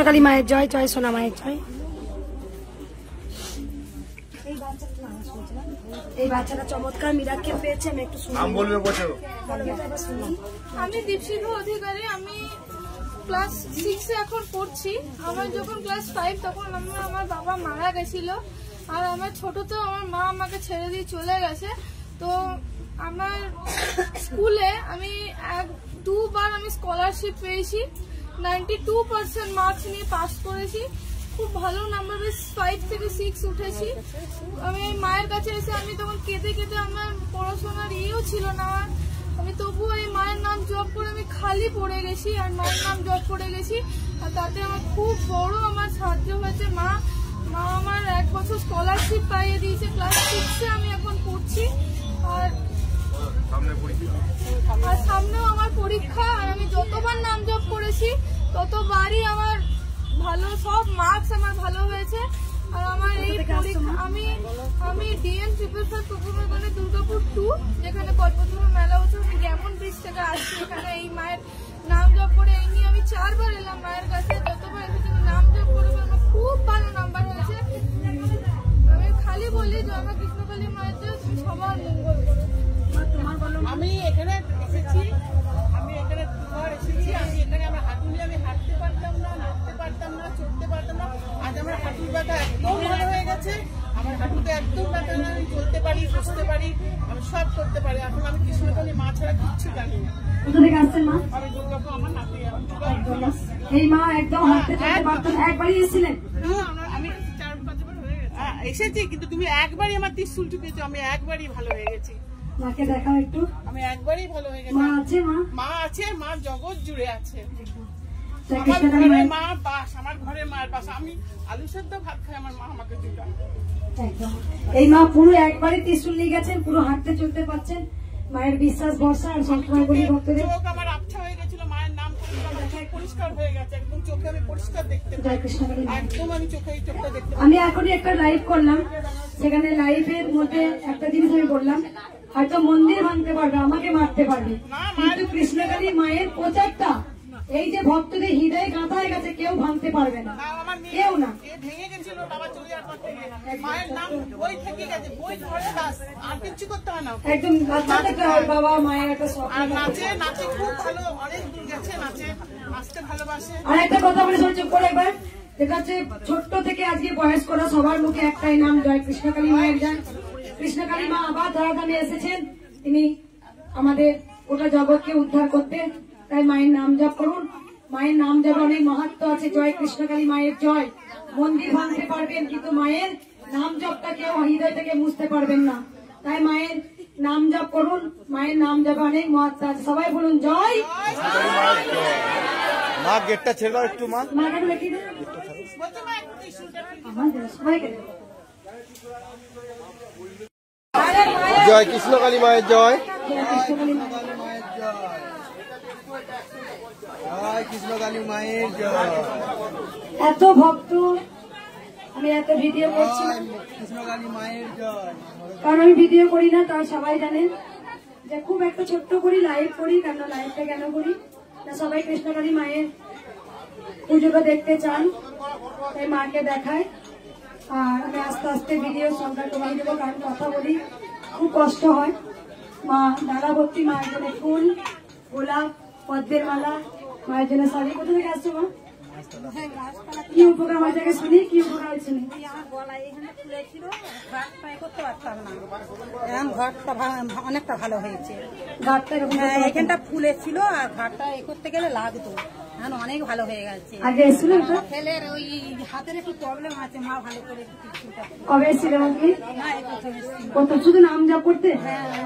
কালী মায়ের জয়, জয় সোনা মায়ের জয়। এই বাচ্চাটা চমৎকার মিরাক্কেল পেয়েছে। আমি একটু নাম বলবে বছর। আমি দীপশিখা অধিকারী। আমি ক্লাস 6 এখন পড়ছি। আমার যখন ক্লাস 5 তখন আমার বাবা মারা গেছিল। আর আমার ছোট তো আমার মা আমাকে ছেড়ে দিয়ে চলে গেছে। তো আমার স্কুলে আমি দুবার আমি স্কলারশিপ পেয়েছি। 92% মার্কস নিয়ে পাস করেছি। খুব ভালো নাম্বার, বেশ 5 থেকে 6 উঠেছি। আমি মায়ের কাছে এসে আমি তখন কেঁদে কেঁদে, আমার পড়াশোনার ইয়েও ছিল না, আমি তবুও এই মায়ের নাম জপ করে আমি খালি পড়ে গেছি আর মায়ের নাম জপ করে গেছি। আর তাতে আমার খুব বড় আমার সাহায্য হয়েছে। মা আমার 1 বছর স্কলারশিপ পাইয়ে দিয়েছে। ক্লাস 6-এ আমি এখন পড়ছি। আর সামনেও আমার পরীক্ষা। আর আমি যতবার নাম জপ করেছি ততবারই আমার ভালো, সব মার্কস আমার ভালো হয়েছে। আর আমার এই পরীক্ষা আমি ডিএন 555 প্রোগ্রামের মানে দুর্গাপুর 2, যেখানে কল্পতরু মেলা হচ্ছে, আমি যেমন ব্রিজ থেকে আসছি এখানে এই মায়ের নাম জপ করে। এই নিয়ে আমি 4 বার এলাম মায়ের কাছে। যতবার এসেছি নাম জপ করে আমার খুব ভালো নাম্বার হয়েছে। আমি খালি বলি যে আমার কৃষ্ণকালী মায়ের জন্য তুমি সবার মঙ্গল করো। আমি এখানে এসেছি, আমি এখানে 2বার এসেছি। আমি এখানে আমার হাঁটু নিয়ে আমি হাঁটতে পারতাম না, নড়তে পারতাম না, চড়তে পারতাম না। আজ আমার হাঁটুর ব্যথা একদম ভালো হয়ে গেছে। আমার হাঁটুতে একদম ব্যথা না, আমি চলতে পারি, বসতে পারি, আমি সব করতে পারি। এখন আমি কৃষ্ণকালী মা ছাড়া কিচ্ছু জানি না। কোথা থেকে আসছেন মা? আমি দুর্গাপুর, আমার নাতি। এই মা একদম হাঁটতে চলতে পারতেন, একবারই এসেছিলেন? আমি 4-5 বার হয়ে গেছে এসেছি, কিন্তু তুমি একবারই আমার ত্রিশূল ঠুকেছো, আমি একবারই ভালো হয়ে গেছি। মাকে দেখাও একটু। আমি একবারই ভালো হয়ে গেছি। মা আছে? মা আছে, মা জগৎ জুড়ে আছে। আমার ঘরে মা পাশ, আমার ঘরে মায়ের পাশ। আমি আলু সেদ্ধ ভাত খাই, আমার মা আমাকে জুড়ায়। এই মা পুরো একবারই ত্রিশূল নিয়ে গেছেন, পুরো হাঁটতে চলতে পারছেন। মায়ের বিশ্বাস ভরসা। আর সবসময় বলি ভক্তদের, চোখ আমার আবছা হয়ে গেছিল, মায়ের নাম পরিষ্কার হয়ে গেছে, একদম চোখে আমি পরিষ্কার দেখতে পাই। একদম আমি চোখে এই চোখটা দেখতে পাই। আমি এখনই একটা লাইভ করলাম, সেখানে লাইভের মধ্যে একটা জিনিস আমি বললাম, হয়তো মন্দির ভাঙতে পারবে, আমাকে মারতে পারবে, কিন্তু কৃষ্ণকালী মায়ের প্রচারটা এই যে ভক্তদের হৃদয়ে গাঁথা হয়ে গেছে, কেউ ভাঙতে পারবে না, কেউ না। ভেঙে গেছিল বাবা চলে যাওয়ার পর থেকে, মায়ের নাম বই থেকে গেছে, বই ধরে বাস, আর কিছু করতে হয় না। একদম বাচ্চা থেকে বাবা মায়ের একটা স্বপ্ন। নাচে খুব ভালো, অনেক দূর গেছে, নাচতে ভালোবাসে। আর একটা কথা বলে চুপ করে একবার, যেটা হচ্ছে ছোট্ট থেকে আজকে বয়স করা সবার মুখে একটাই নাম, জয় কৃষ্ণকালী মায়ের জয়। কৃষ্ণকালী মা আবার ধরাধামে এসেছেন, তিনি আমাদের গোটা জগৎকে উদ্ধার করতে। তাই মায়ের নাম জপ করুন। মায়ের নাম জপ অনেক মাহাত্ম্য আছে। জয় কৃষ্ণকালী মায়ের জয়। মন্দির ভাঙতে পারবেন, কিন্তু মায়ের নাম জপটা কেউ হৃদয় থেকে মুছতে পারবেন না। তাই মায়ের নাম জপ করুন। মায়ের নাম জপ অনেক মাহাত্ম্য আছে। সবাই বলুন জয়। মা গেটটা ছেড়ে দাও একটু। মা মাকে লেখি দেন সবাইকে। জয় কৃষ্ণকালী মায়ের জয়। জয় কৃষ্ণকালী মায়ের জয়। এত ভক্ত, আমি এত ভিডিও করছি, কৃষ্ণকালী মায়ের জয়। কারণ আমি ভিডিও করি না, তার সবাই জানেন যে খুব একটা ছোট্ট করি, লাইভ করি। কেন লাইভটা কেন করি না, সবাই কৃষ্ণকালী মায়ের পুজোটা দেখতে চান, তাই মাকে দেখায়। আর আমি আস্তে আস্তে ভিডিও সংখ্যা কমিয়ে দেবো, কারণ কথা বলি খুব কষ্ট হয়। মা ডালা ভর্তি মায়ের জন্য ফুল, গোলাপ, পদ্মের মালা, মায়ের জন্য শাড়ি। কোথা থেকে আসছে মা? কি উপকার আমার থেকে শুনি, কি উপকার শুনি? অনেকটা ভালো হয়েছে। ঘাটটা এখানটা ফুলে ছিল, আর ঘাটটা এ করতে গেলে লাগতো, এখন অনেক ভালো হয়ে গেছে। আগে এসেছিল ছেলের ওই হাতের একটু প্রবলেম আছে, মা ভালো করে। কবে এসেছিল? কত শুধু নাম জপ করতে?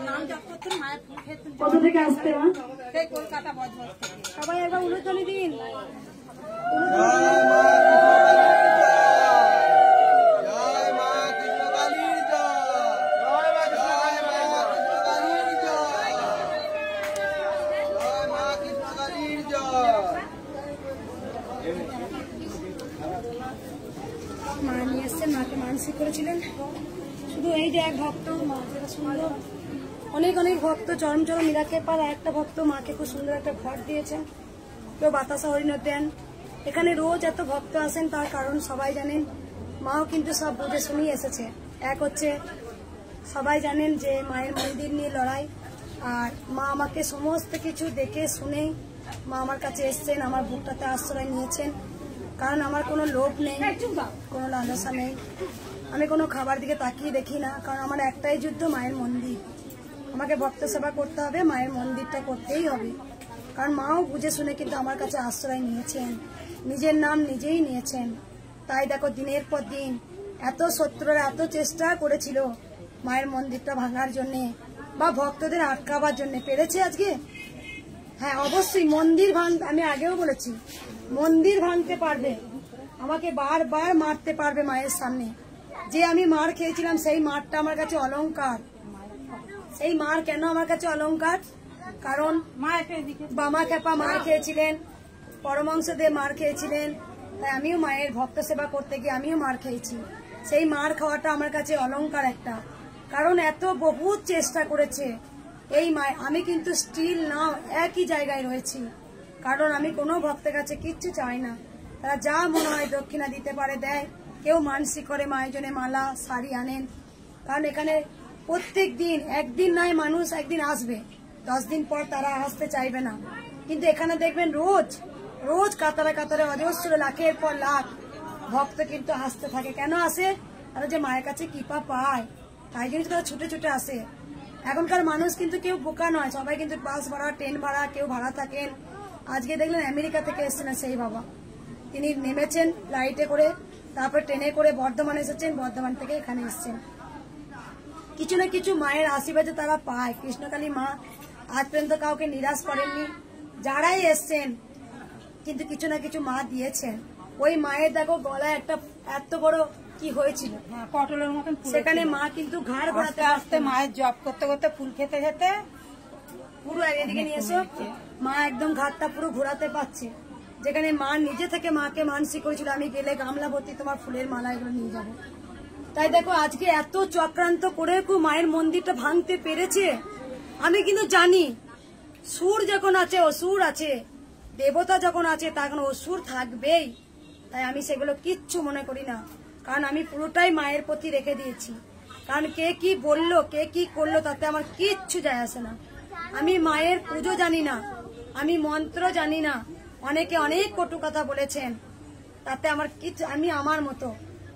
নাম জপ করতে মায়ের ফুল খেতে। কোথা থেকে আসতে মা? সেই কলকাতা বজবজ থেকে। সবাই একবার উলুধ্বনি দিন। মা নিয়ে এসছেন, মাকে মানসিক করেছিলেন। শুধু এই যে এক ভক্ত, মা যেটা সুন্দর, অনেক অনেক ভক্ত চরম মিরাক্কেল পার। একটা ভক্ত মাকে খুব সুন্দর একটা ঘর দিয়েছেন, কেউ বাতাসা হরিণর দেন, এখানে রোজ এত ভক্ত আসেন তার কারণ সবাই জানেন, মাও কিন্তু সব বুঝে শুনেই এসেছে। এক হচ্ছে সবাই জানেন যে মায়ের মন্দির নিয়ে লড়াই, আর মা আমাকে সমস্ত কিছু দেখে শুনেই মা আমার কাছে এসছেন, আমার বুকটাতে আশ্রয় নিয়েছেন। কারণ আমার কোনো লোভ নেই, কোনো লালসা নেই, আমি কোনো খাবার দিকে তাকিয়ে দেখি না। কারণ আমার একটাই যুদ্ধ, মায়ের মন্দির। আমাকে ভক্ত সেবা করতে হবে, মায়ের মন্দিরটা করতেই হবে। কারণ মাও বুঝে শুনে কিন্তু আমার কাছে আশ্রয় নিয়েছেন, নিজের নাম নিজেই নিয়েছেন। তাই দেখো দিনের পর দিন এত শত্রুরা এত চেষ্টা করেছিল মায়ের মন্দিরটা ভাঙার জন্য বা ভক্তদের আটকাবার জন্য, পেরেছে আজকে? হ্যাঁ, অবশ্যই মন্দির আমি আগেও বলেছি, মন্দির ভাঙতে পারবে, আমাকে বারবার মারতে পারবে মায়ের সামনে। যে আমি মার খেয়েছিলাম সেই মারটা আমার কাছে অলংকার। সেই মার কেন আমার কাছে অলংকার? কারণ বামা খেপা মার খেয়েছিলেন, পরমহংসদেব মার খেয়েছিলেন, তাই আমিও মায়ের ভক্ত সেবা করতে গিয়ে আমিও মার খেয়েছি। সেই মার খাওয়াটা আমার কাছে অলংকার একটা। কারণ এত বহুত চেষ্টা করেছে এই মায়ের, আমি কিন্তু স্টিল নাও একই জায়গায় রয়েছি। কারণ আমি কোনো ভক্তের কাছে কিচ্ছু চাই না, তারা যা মনে হয় দক্ষিণা দিতে পারে দেয়। কেউ মানসিক করে মায়ের জন্য মালা শাড়ি আনেন। কারণ এখানে প্রত্যেক দিন একদিন নয়, মানুষ একদিন আসবে, 10 দিন পর তারা আসতে চাইবে না। কিন্তু এখানে দেখবেন রোজ রোজ কাতারে কাতারে অজস্র লাখের পর লাখ ভক্ত কিন্তু আসতে থাকে। কেন আসে? তারা যে মায়ের কাছে কৃপা পায়, তাই জন্য তারা ছুটে ছুটে আসে। এখনকার মানুষ কিন্তু কেউ বোকা নয়, সবাই কিন্তু বাস ভাড়া, ট্রেন ভাড়া, কেউ ভাড়া থাকেন। আজকে দেখলেন আমেরিকা থেকে এসছেন সেই বাবা, তিনি নেমেছেন ফ্লাইটে করে, তারপর ট্রেনে করে বর্ধমান এসেছেন, বর্ধমান থেকে এখানে এসছেন। কিছু না কিছু মায়ের আশীর্বাদে তারা পায়। কৃষ্ণকালী মা আজ পর্যন্ত কাউকে নিরাশ করেননি, যারাই এসছেন কিন্তু কিছু না কিছু মা দিয়েছেন। ওই মায়ের দেখো গলায় একটা এত বড় কি হয়েছিল, পটলের মতন সেখানে মা কিন্তু ঘাড় ঘোরাতে আস্তে মায়ের জব করতে করতে ফুল খেতে খেতে পুরো এদিকে নিয়ে এসো, মা একদম ঘাটটা পুরো ঘোরাতে পারছে। যেখানে মা নিজে থেকে মাকে মানসিক করেছিল আমি গেলে গামলা ভর্তি তোমার ফুলের মালা এগুলো নিয়ে যাবো। তাই দেখো আজকে এত চক্রান্ত করে মায়ের মন্দিরটা ভাঙতে পেরেছে। আমি কিন্তু জানি সুর যখন আছে অসুর আছে, দেবতা যখন আছে তখন অসুর থাকবেই। তাই আমি সেগুলো কিচ্ছু মনে করি না, কারণ আমি পুরোটাই মায়ের প্রতি রেখে দিয়েছি। কারণ কে কি বললো, কে কি করলো, তাতে আমার কিচ্ছু যায় আসে না। আমি মায়ের পুজো জানি না, আমি মন্ত্র জানি না, অনেকে অনেক কটু কথা বলেছেন, তাতে আমার কিচ্ছু, আমি আমার মতো।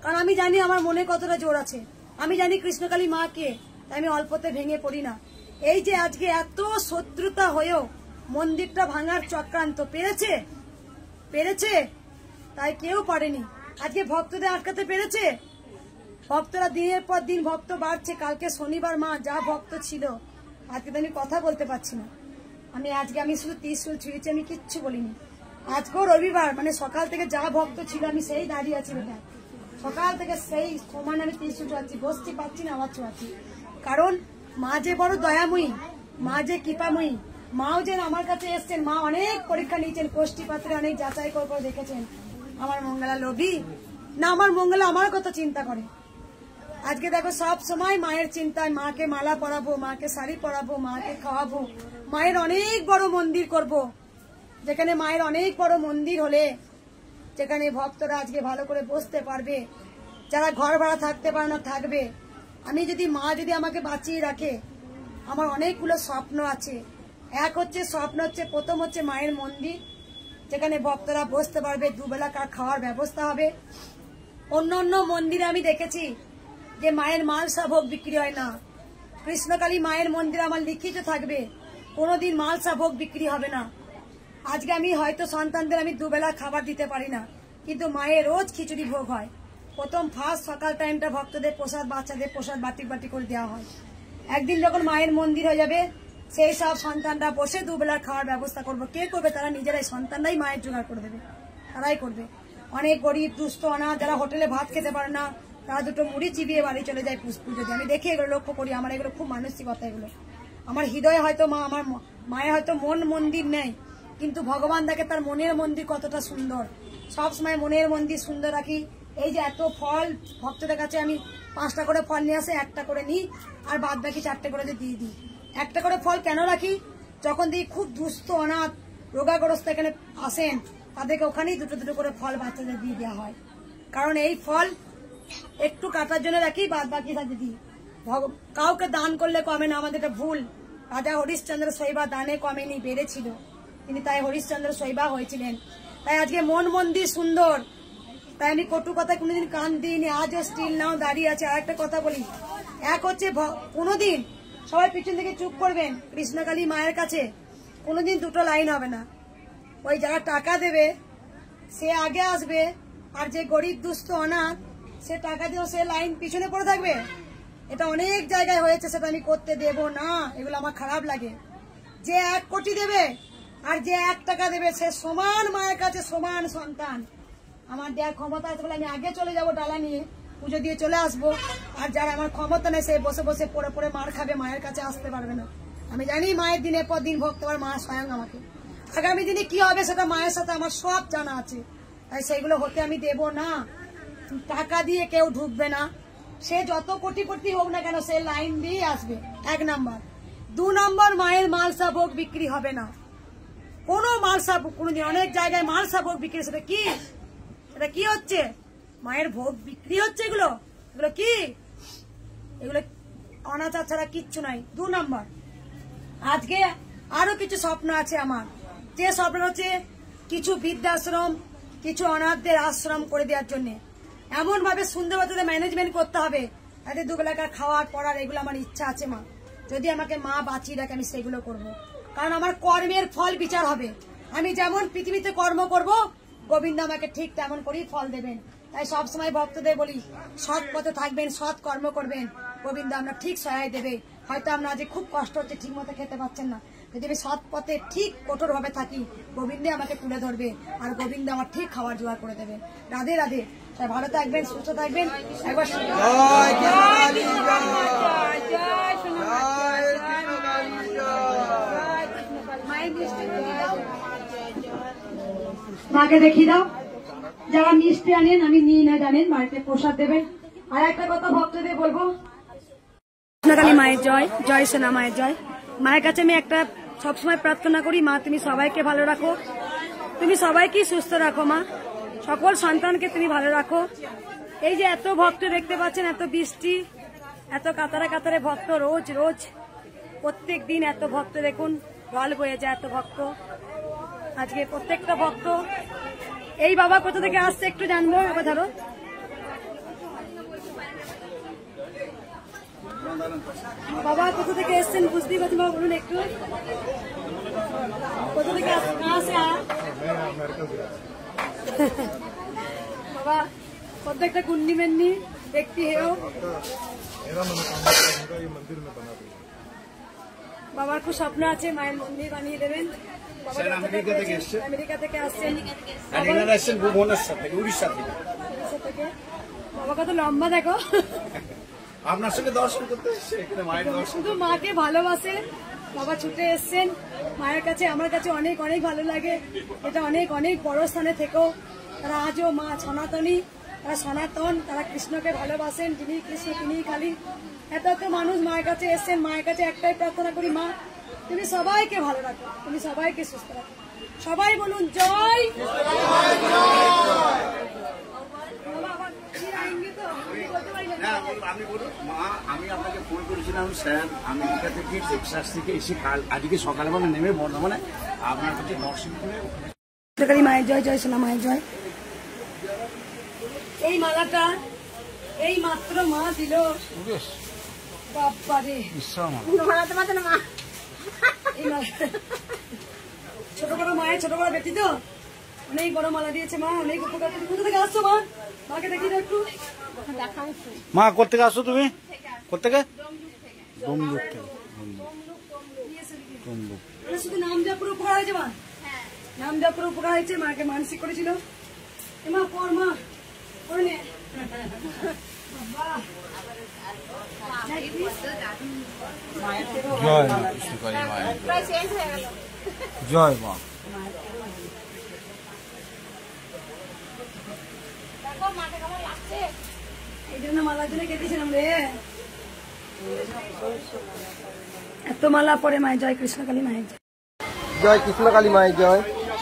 কারণ আমি জানি আমার মনে কতটা জোর আছে, আমি জানি কৃষ্ণকালী মা কে, তাই আমি অল্পতে ভেঙে পড়ি না। এই যে আজকে এত শত্রুতা হয়েও মন্দিরটা ভাঙার চক্রান্ত পেরেছে, পেরেছে, তাই কেউ পারেনি। আজকে ভক্তদের আটকাতে পেরেছে। ভক্তরা দিনের পর দিন ভক্ত বাড়ছে। কালকে শনিবার মা যা ভক্ত ছিল, আজকে তো আমি কথা বলতে পারছি না। আমি শুধু ত্রিশূল ছুঁয়েছি, আমি কিচ্ছু বলিনি। আজকেও রবিবার, মানে সকাল থেকে যা ভক্ত ছিল আমি সেই দাঁড়িয়ে আছি বেটা, সকাল থেকে সেই সমান আমি ত্রিশূল ছোঁয়াচ্ছি, বসতে পারছি না, আবার ছোঁয়াচ্ছি। কারণ মা যে বড় দয়াময়ী, মা যে কৃপাময়ী, মাও যেন আমার কাছে এসছেন। মা অনেক পরীক্ষা নিয়েছেন, কোষ্ঠী পাত্রে অনেক যাচাই করে দেখেছেন আমার মঙ্গলা লোভী না আমার মঙ্গলা আমার কথা চিন্তা করে। আজকে দেখো সব সময় মায়ের চিন্তায়, মাকে মালা পরাবো, মাকে শাড়ি পরাবো, মাকে খাওয়াবো, মায়ের অনেক বড় মন্দির করব, যেখানে মায়ের অনেক বড় মন্দির হলে যেখানে ভক্তরা আজকে ভালো করে বসতে পারবে, যারা ঘর ভাড়া থাকতে পারে না থাকবে। আমি যদি মা যদি আমাকে বাঁচিয়ে রাখে, আমার অনেকগুলো স্বপ্ন আছে। এক হচ্ছে স্বপ্ন হচ্ছে, প্রথম হচ্ছে মায়ের মন্দির, যেখানে ভক্তরা বসতে পারবে, দুবেলা খাওয়ার ব্যবস্থা হবে। অন্য অন্য মন্দিরে আমি দেখেছি যে মায়ের মালসা ভোগ বিক্রি হয় না। কৃষ্ণকালী মায়ের মন্দিরে আমার লিখিত থাকবে কোনোদিন মালসা ভোগ বিক্রি হবে না। আজকে আমি হয়তো সন্তানদের আমি দুবেলা খাবার দিতে পারি না, কিন্তু মায়ের রোজ খিচুড়ি ভোগ হয়। প্রথম ফার্স্ট সকাল টাইমটা ভক্তদের প্রসাদ, বাচ্চাদের প্রসাদ বাটি বাটি করে দেওয়া হয়। একদিন যখন মায়ের মন্দির হয়ে যাবে, সেই সব সন্তানরা বসে দুবেলার খাওয়ার ব্যবস্থা করবো। কে করবে? তারা নিজেরাই, সন্তানরাই মায়ের জোগাড় করে দেবে, তারাই করবে। অনেক গরিব দুস্থ অনাথ যারা হোটেলে ভাত খেতে পারে না, তারা দুটো মুড়ি চিবিয়ে বাড়ি চলে যায় পুজো দিয়ে। আমি দেখি এগুলো, লক্ষ্য করি, আমার এগুলো খুব মানসিকতা। এগুলো আমার হৃদয়ে হয়তো আমার মায়ের হয়তো মন মন্দির নেই, কিন্তু ভগবান দেখে তার মনের মন্দির কতটা সুন্দর। সবসময় মনের মন্দির সুন্দর রাখি। এই যে এত ফল ভক্তদের কাছে আমি 5টা করে ফল নিয়ে আসে, একটা করে নিই, আর বাদ বাকি 4টে করে দিয়ে দিই। একটা করে ফল কেন রাখি? যখন দেখি খুব দুস্থ অনাথ রোগাগ্রস্ত এখানে আসেন, তাদেরকে ওখানেই দুটো দুটো করে ফল বাচ্চাদের দিয়ে দেওয়া হয়। কারণ এই ফল একটু কাটার জন্য রাখি, বাদ বাকি সাথে দিই। কাউকে দান করলে কমে না, আমাদের এটা ভুল। রাজা হরিশ্চন্দ্র শৈবা দানে কমেনি, বেড়েছিল। তিনি তাই হরিশ্চন্দ্র শৈবা হয়েছিলেন। তাই আজকে মন মন্দির সুন্দর, তাই আমি কটু কথা কোনোদিন কান দিইনি, আজও স্টিল নাও দাঁড়িয়ে আছে। আর একটা কথা বলি, এক হচ্ছে কোনোদিন সবাই পিছন থেকে চুপ করবেন, কৃষ্ণকালী মায়ের কাছে কোনোদিন দুটো লাইন হবে না। ওই যারা টাকা দেবে সে আগে আসবে, আর যে গরিব দুস্থ অনাথ সে টাকা দিয়েও সে লাইন পিছনে পড়ে থাকবে। এটা অনেক জায়গায় হয়েছে, সেটা আমি করতে দেব না, এগুলো আমার খারাপ লাগে। যে 1 কোটি দেবে আর যে 1 টাকা দেবে সে সমান মায়ের কাছে সমান সন্তান। আমার দেওয়ার ক্ষমতা আছে বলে আমি আগে চলে যাব ডালা নিয়ে, পুজো দিয়ে চলে আসবো। আর যারা আমার ক্ষমতা নেই সে বসে বসে পড়ে পড়ে মার খাবে, মায়ের কাছে আসতে পারবে না। আমি জানি মায়ের দিনের পর দিন ভক্ত আর মা স্বয়ং আমাকে আগামী দিনে কি হবে সেটা মায়ের সাথে আমার সব জানা আছে। তাই সেইগুলো হতে আমি দেব না। টাকা দিয়ে কেউ ঢুকবে না, সে যত কোটিপতি হোক না কেন সে লাইন দিয়ে আসবে, 1 নাম্বার। 2 নাম্বার, মায়ের মালসা ভোগ বিক্রি হবে না। কোনো মালসা কোনোদিন, অনেক জায়গায় মালসা ভোগ বিক্রি, সেটা কি? এটা কি হচ্ছে? মায়ের ভোগ বিক্রি হচ্ছে। এগুলো এগুলো কি? এগুলো অনাচার ছাড়া কিচ্ছু নাই। 2 নাম্বার, আজকে আরো কিছু স্বপ্ন আছে আমার। যে স্বপ্ন হচ্ছে কিছু বৃদ্ধাশ্রম, কিছু অনাথদের আশ্রম করে দেওয়ার জন্য এমন ভাবে সুন্দরভাবে ম্যানেজমেন্ট করতে হবে তাদের দুবেলাকার খাওয়ার পড়ার, এগুলো আমার ইচ্ছা আছে মা। যদি আমাকে মা বাঁচিয়ে রাখে আমি সেগুলো করব। কারণ আমার কর্মের ফল বিচার হবে। আমি যেমন পৃথিবীতে কর্ম করব গোবিন্দ আমাকে ঠিক তেমন করেই ফল দেবেন। তাই সবসময় ভক্তদের বলি, সৎ পথে থাকবেন, সৎ কর্ম করবেন, গোবিন্দ আমরা ঠিক সহায় দেবে। হয়তো আমরা আজ খুব কষ্ট হচ্ছে, ঠিক মতো খেতে পাচ্ছেন না, যদি আমি সৎ পথে ঠিক কঠোর ভাবে থাকি গোবিন্দে আমাকে তুলে ধরবে, আর গোবিন্দ আমার ঠিক খাবার জোগাড় করে দেবে। রাধে রাধে। তাই ভালো থাকবেন, সুস্থ থাকবেন। একবার মাকে দেখিয়ে দাও। যারা মিষ্টি আনেন আমি নিয়ে না জানেন, বাড়িতে প্রসাদ দেবেন। আর একটা কথা ভক্তদের বলবো, কৃষ্ণকালী মায়ের জয়, জয় সোনা মায়ের জয়। মায়ের কাছে আমি একটা সবসময় প্রার্থনা করি, মা তুমি সবাইকে ভালো রাখো, তুমি সবাইকে সুস্থ রাখো মা, সকল সন্তানকে তুমি ভালো রাখো। এই যে এত ভক্ত দেখতে পাচ্ছেন, এত বৃষ্টি, এত কাতারে কাতারে ভক্ত, রোজ রোজ প্রত্যেক দিন এত ভক্ত, দেখুন জল বয়ে যায় এত ভক্ত। আজকে প্রত্যেকটা ভক্ত, এই বাবা কোথা থেকে আসছে একটু জানবো। এবার ধরো বাবা কোথা থেকে এসছেন বুঝতেই পারছেন, বাবা বলুন একটু কোথা থেকে আসছে। বাবা প্রত্যেকটা कुंडी मेन्नी देखती है वो। বাবার খুব স্বপ্ন আছে মায়ের মন্দির বানিয়ে দেবেন। আমেরিকা থেকে আসছেন, উড়িষ্যা থেকে। বাবা কত লম্বা দেখো, আপনার সঙ্গে দর্শন করতে এসছে, শুধু মাকে ভালোবাসে। বাবা ছুটে এসছেন মায়ের কাছে, আমার কাছে অনেক অনেক ভালো লাগে। এটা অনেক অনেক বড় স্থানে থেকেও তারা আজও মা সনাতনী, তারা সনাতন, তারা কৃষ্ণকে ভালোবাসেন, যিনি কৃষ্ণ তিনিই কালী। এত এত মানুষ মায়ের কাছে এসছেন। মায়ের কাছে একটাই প্রার্থনা করি, মা তুমি সবাইকে ভালো রাখো, তুমি সবাইকে সুস্থ রাখো। সবাই বলুন জয়। আপনি বলুন মা, আমি আপনাকে ফোন করেছিলাম স্যার আমেরিকা থেকে, টেক্সাস থেকে এসে কাল আজকে সকালবেলা নেমে বর্ধমানে আপনার কাছে দর্শন করে। কৃষ্ণকালী মায়ের জয়, জয় সোনা মায়ের জয়। এই মালাটা এই মাত্র মা দিল, বাবারে ছোট বড় মায়ের ছোট বড় বেটি তো অনেক বড় মালা দিয়েছে মা, অনেক উপকার। কোথা থেকে আসছো মা? মাকে দেখি একটু। মা কোথেকে আসছো তুমি? কোথেকে? ডোমলুক থেকে। শুধু নাম দেওয়া পুরো উপকার হয়েছে মা, নাম দেওয়া পুরো উপকার হয়েছে। মাকে মানসিক করেছিল, মা পর মা করে নে। জয় মা কৃষ্ণকালী মায়ের জয় মা। এই জন্য মালার জন্য কেটেছিলাম রে। এত মালা পরে মায়ের জয়, কৃষ্ণকালী মায়ের জয়, জয় কৃষ্ণকালী মায়ের জয়।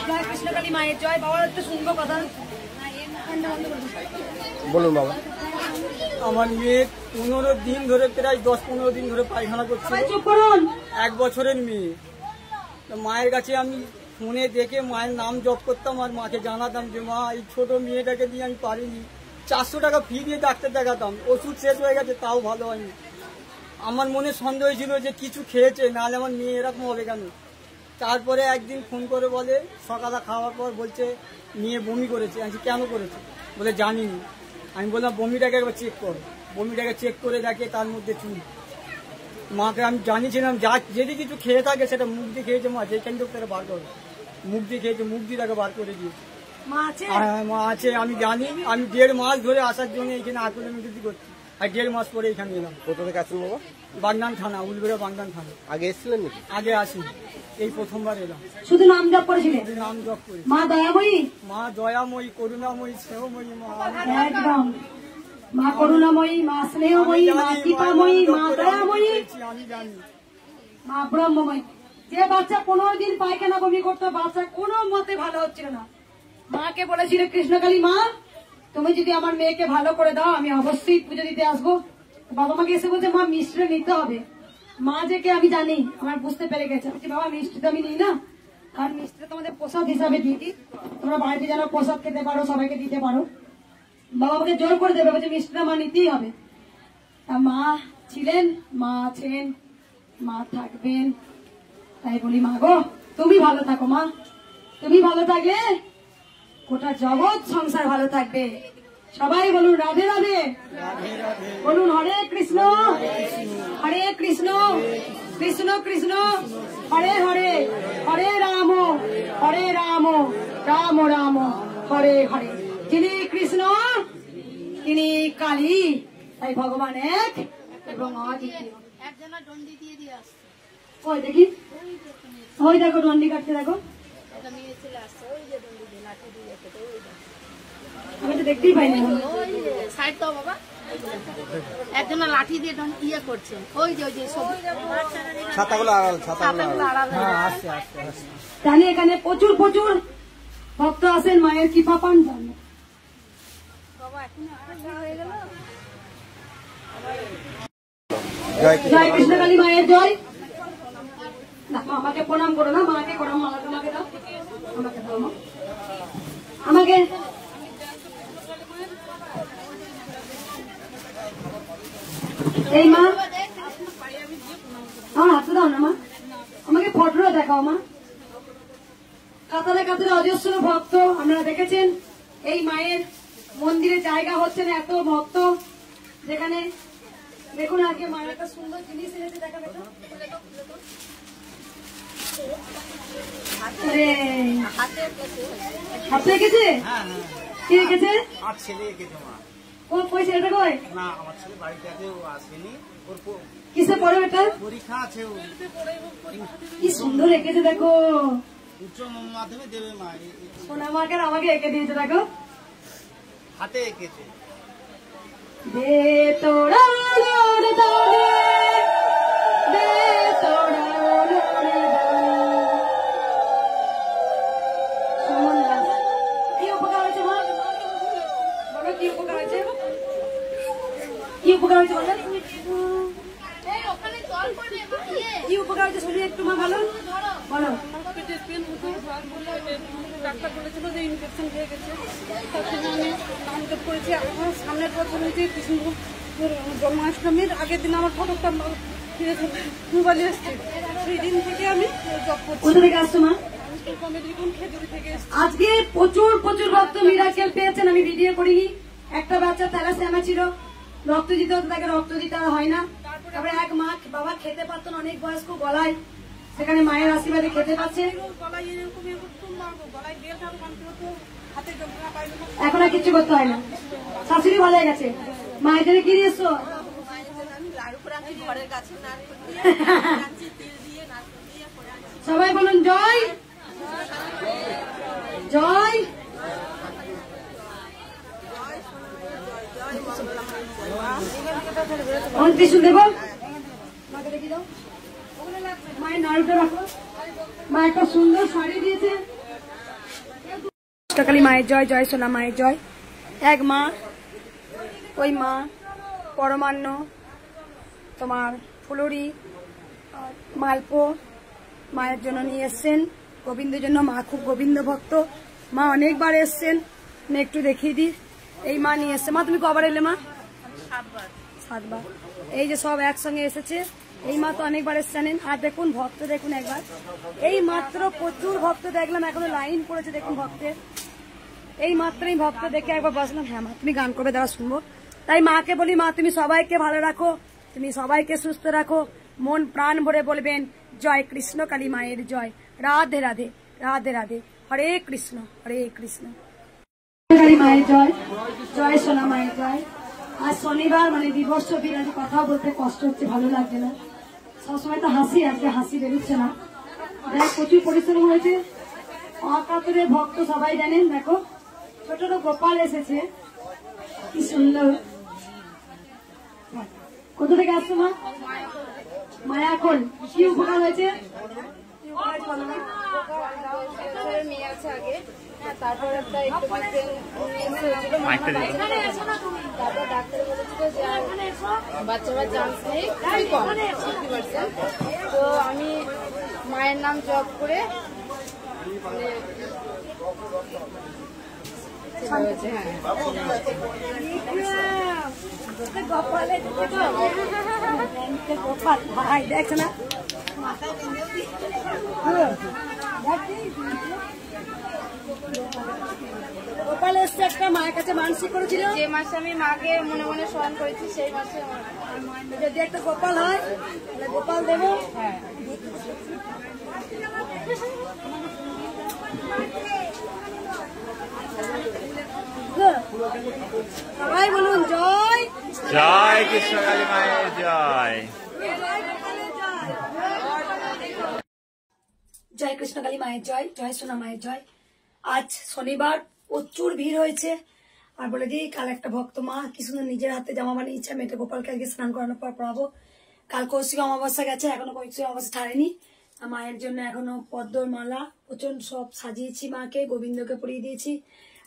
জয় কৃষ্ণকালী। কৃষ্ণকালী মায়ের জয়। বাবার একটু শুনবো কথা, বলুন বাবা। আমার মেয়ে 15 দিন ধরে, প্রায় 10-15 দিন ধরে পায়খানা করছে। চুপ করুন। 1 বছরের মেয়ে। মায়ের কাছে আমি ফোনে দেখে মায়ের নাম জপ করতাম আর মাকে জানাতাম যে মা এই ছোট মেয়েটাকে দিয়ে আমি পারিনি। 400 টাকা ফি দিয়ে ডাক্তার দেখাতাম, ওষুধ শেষ হয়ে গেছে তাও ভালো হয়নি। আমার মনে সন্দেহ ছিল যে কিছু খেয়েছে, নাহলে আমার মেয়ে এরকম হবে কেন। তারপরে একদিন ফোন করে বলে সকালে খাওয়ার পর বলছে মেয়ে বমি করেছে। আমি কেন করেছে বলে জানিনি। আমি বললাম বমিটাকে একবার চেক করো। বমিটাকে চেক করে দেখে তার মধ্যে চুল। মাকে আমি জানিয়েছিলাম যা যদি কিছু খেয়ে থাকে সেটা মুখ দিয়ে খেয়েছে, মা যেখান থেকে তারা বার করো। মুখ দিয়ে খেয়েছে, মুখ দিয়ে তাকে বার করে দিয়েছে। হ্যাঁ মা আছে, আমি জানি। আমি 1.5 মাস ধরে আসার জন্য এখানে আকুলে মিটিং করছি, আর 1.5 মাস পরে এখানে এলাম। কোথা থেকে আসছেন বাবা? বাগনান থানা, উলবেড়া বাগনান থানা। আগে এসেছিলেন নাকি? আগে আসি, এই প্রথমবার এলাম। শুধু নাম জপ করেছিলেন? নাম জপ করি। মা দয়াময়ী, মা দয়াময়ী, করুণাময়ী, স্নেহময়ী মা। একদম মা করুণাময়ী, মা স্নেহময়ী, মা কৃপাময়ী, মা দয়াময়ী, আমি জানি মা ব্রহ্মময়ী। যে বাচ্চা 15 দিন পায়খানা বমি করতো, বাচ্চা কোনো মতে ভালো হচ্ছিল না, মাকে বলেছিল কৃষ্ণকালী মা তুমি যদি আমার মেয়েকে ভালো করে দাও আমি অবশ্যই পুজো দিতে আসবো। বাবা মাকে এসে বলছে মা মিষ্টি নিতে হবে। মা যে কে আমি জানি, আমার বুঝতে পেরে গেছে। বাবা মিষ্টি তো আমি নিই না, আর মিষ্টিটা তোমাদের প্রসাদ হিসাবে দিয়ে দিই, তোমরা বাড়িতে যেন প্রসাদ খেতে পারো, সবাইকে দিতে পারো। বাবা আমাকে জোর করে দেবে, বলছে মিষ্টিটা মা নিতেই হবে। তা মা ছিলেন, মা আছেন, মা থাকবেন। তাই বলি মা গো তুমি ভালো থাকো মা, তুমি ভালো থাকলে গোটা জগৎ সংসার ভালো থাকবে। সবাই বলুন রাধে রাধে, বলুন হরে কৃষ্ণ হরে কৃষ্ণ কৃষ্ণ কৃষ্ণ হরে হরে, হরে রাম রাম রাম হরে হরে। যিনি কৃষ্ণ তিনি কালী, তাই ভগবান এক এবং অদ্বিতীয়। ওই দেখি, ওই দেখো দণ্ডি কাটতে, দেখো আমি তো দেখতেই পাইনি। সাইড দাও বাবা, একজন লাঠি দিয়ে ইয়ে করছে, ওই যে ছাতাগুলো আড়াল, ছাতাগুলো আড়াল। জানি এখানে প্রচুর প্রচুর ভক্ত আসেন, মায়ের কৃপা পান জন্য। জয় কৃষ্ণকালী মায়ের জয়। না আমাকে প্রণাম করো না, মাকে প্রণাম, মালা তোমাকে দাও, আমাকে দাও মা, আমাকে এই মা, আমার হাতে দাও না মা, আমাকে ফটোটা দেখাও মা। কাতারে কাতারে অজস্র ভক্ত আপনারা দেখেছেন। এই মায়ের মন্দিরে জায়গা হচ্ছে না, এত ভক্ত। যেখানে দেখুন আজকে মায়ের একটা সুন্দর জিনিস এনেছে, দেখাবে তো? হাতে রেখেছে? কি রেখেছে? আমার ছেলে এঁকেছে মা। কই ছেলেটা কই? না আমার ছেলে বাড়িতে আছে, ও আসেনি, ওর কিসে পড়ে এটা? পরীক্ষা আছে। কি সুন্দর রেখেছে দেখো, উচ্চ মাধ্যমিক দেবে মা। সোনা মাকে আমাকে এঁকে দিয়েছে দেখো, হাতে এঁকেছে। দে তোরা লোরে দানে, দে তোরা লোরে দানে। কি উপকার হয়েছে মা? বলো কি উপকার হয়েছে? কি উপকার হয়েছে বলো? কি উপকার হয়েছে শুনি একটু মা, ভালো বলো। ডাক্তার বলেছিল যে ইনফেকশন হয়ে গেছে, তার জন্য আমি কাউন্টার করেছি। আমার সামনের বছর হয়েছে কৃষ্ণপুর জন্মাষ্টমীর আগের দিন আমার ফটোটা ফিরেছে, মোবাইলে এসছে। সেই দিন থেকে আমি জব করছি। কোথা থেকে আসছো মা? খেজুরি থেকে এসছি। আজকে প্রচুর প্রচুর ভক্ত মিরাকেল পেয়েছেন, আমি ভিডিও করিনি। একটা বাচ্চা থ্যালাসেমিয়া ছিল, রক্ত দিতে হতো, তাকে রক্ত দিতে হয় না। তারপরে এক মা বাবা খেতে পারতো না, অনেক বয়স্ক, গলায়, সেখানে মায়ের আশীর্বাদে খেতে পাচ্ছে। এখন আর কিচ্ছু করতে হয় না, শাশুড়ি ভালো হয়ে গেছে। মায়ের জন্য কি দিয়ে এসছো? সবাই বলুন জয় জয়। ত্রিশুল দেব, মাকে দেখি দাও, মায়ের নাড়ুটা রাখো। মা একটা সুন্দর শাড়ি দিয়েছে, কৃষ্ণকালী মায়ের জয়, জয় সোনা মায়ের জয়। এক মা, ওই মা পরমান্ন, তোমার ফুলুরি, মালপো মায়ের জন্য নিয়ে এসছেন, গোবিন্দের জন্য। মা খুব গোবিন্দ ভক্ত, মা অনেকবার এসছেন, একটু দেখিয়ে দিই। এই মা নিয়ে এসছে। মা তুমি কবার এলে মা? 7 বার। এই যে সব একসঙ্গে এসেছে। এই মা তো অনেকবার এসে জানেন। আর দেখুন ভক্ত, দেখুন একবার, এই মাত্র প্রচুর ভক্ত দেখলাম, এখনো লাইন পড়েছে দেখুন ভক্তের। এই মাত্রই ভক্ত দেখে একবার বসলাম। হ্যাঁ মা তুমি গান করবে, দাঁড়া শুনবো। তাই মাকে বলি, মা তুমি সবাইকে ভালো রাখো, তুমি সবাইকে সুস্থ রাখো, মন প্রাণ ভরে বলবেন জয় কৃষ্ণ কালী মায়ের জয়। রাধে রাধে, রাধে রাধে, হরে কৃষ্ণ, হরে কৃষ্ণ। কালী মায়ের জয়, জয় সোনা মায়ের জয়। আজ শনিবার, মানে দিবস বিরাজি, কথা বলতে কষ্ট হচ্ছে, ভালো লাগছে না। সবসময় তো হাসি, আজকে হাসি বেরোচ্ছে না। দেখ প্রচুর পরিশ্রম হয়েছে, অকাতরে ভক্ত সবাই জানেন। দেখো ছোট ছোট গোপাল এসেছে, কি সুন্দর। কোথা থেকে আসছো মা? মায়াকোল। কি উপকার হয়েছে? মেয়ে আছে আগে, তারপর একটা একটু তারপর ডাক্তার বলেছিল যে বাচ্চারা চান্স নেই, খুবই কম, 50%। তো আমি মায়ের নাম জপ করে গোপাল ভাই দেখছ না, গোপাল এসছে একটা মায়ের কাছে মানসিক করেছিল। যে মাসে আমি মাকে মনে মনে স্মরণ করেছি সেই মাসে যদি একটা গোপাল হয় তাহলে গোপাল দেবো। হ্যাঁ, সবাই বলুন জয়, জয় কৃষ্ণকালী মায়ের জয়। জয় কৃষ্ণকালী মায়ের জয়, জয় সোনা মায়ের জয়। আজ শনিবার, প্রচুর ভিড় হয়েছে। আর বলে দিই, কাল একটা ভক্ত মা কি সুন্দর নিজের হাতে জামা বানিয়েছে, আমি এটা গোপালকে আজকে স্নান করানোর পর পড়াবো। কাল কৌশিক অমাবস্যা গেছে, এখনো কৌশিক অমাবস্যা ছাড়েনি। মায়ের জন্য এখনো পদ্মর মালা প্রচন্ড সব সাজিয়েছি, মাকে গোবিন্দকে পরিয়ে দিয়েছি।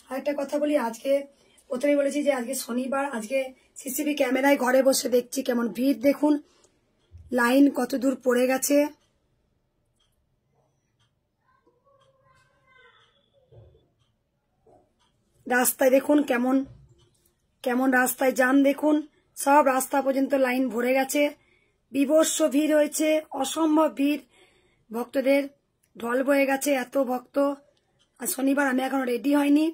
আর একটা কথা বলি, আজকে প্রথমে বলেছি যে আজকে শনিবার, আজকে সিসিটিভি ক্যামেরায় ঘরে বসে দেখছি কেমন ভিড়। দেখুন লাইন কত দূর পড়ে গেছে। রাস্তায় দেখুন কেমন কেমন রাস্তায় জ্যাম, দেখুন সব রাস্তা পর্যন্ত লাইন ভরে গেছে। বিভৎস ভিড় হয়েছে, অসম্ভব ভিড়, ভক্তদের ঢল বয়ে গেছে, এত ভক্ত। আর শনিবার আমি এখনো রেডি হয়নি।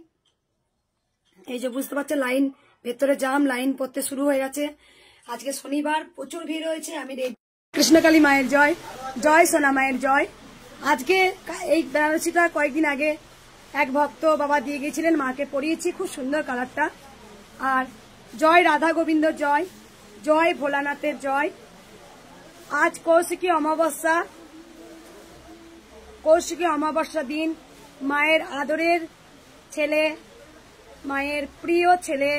এই যে বুঝতে পারছেন লাইন, ভেতরে জ্যাম, লাইন পড়তে শুরু হয়ে গেছে। আজকে শনিবার, প্রচুর ভিড় হয়েছে, আমি রেডি। কৃষ্ণকালী মায়ের জয়, জয় সোনা মায়ের জয়। আজকে এই বেনারসিটা কয়েকদিন আগে এক ভক্ত বাবা দিয়ে গিয়েছিলেন, মাকে পরিয়েছি, খুব সুন্দর কালারটা। আর জয় রাধা গোবিন্দ জয়, জয় ভোলানাথের জয়। আজ কৌশিকী অমাবস্যা, কৌশিকী অমাবস্যা দিন মায়ের আদরের ছেলে, মায়ের প্রিয় ছেলে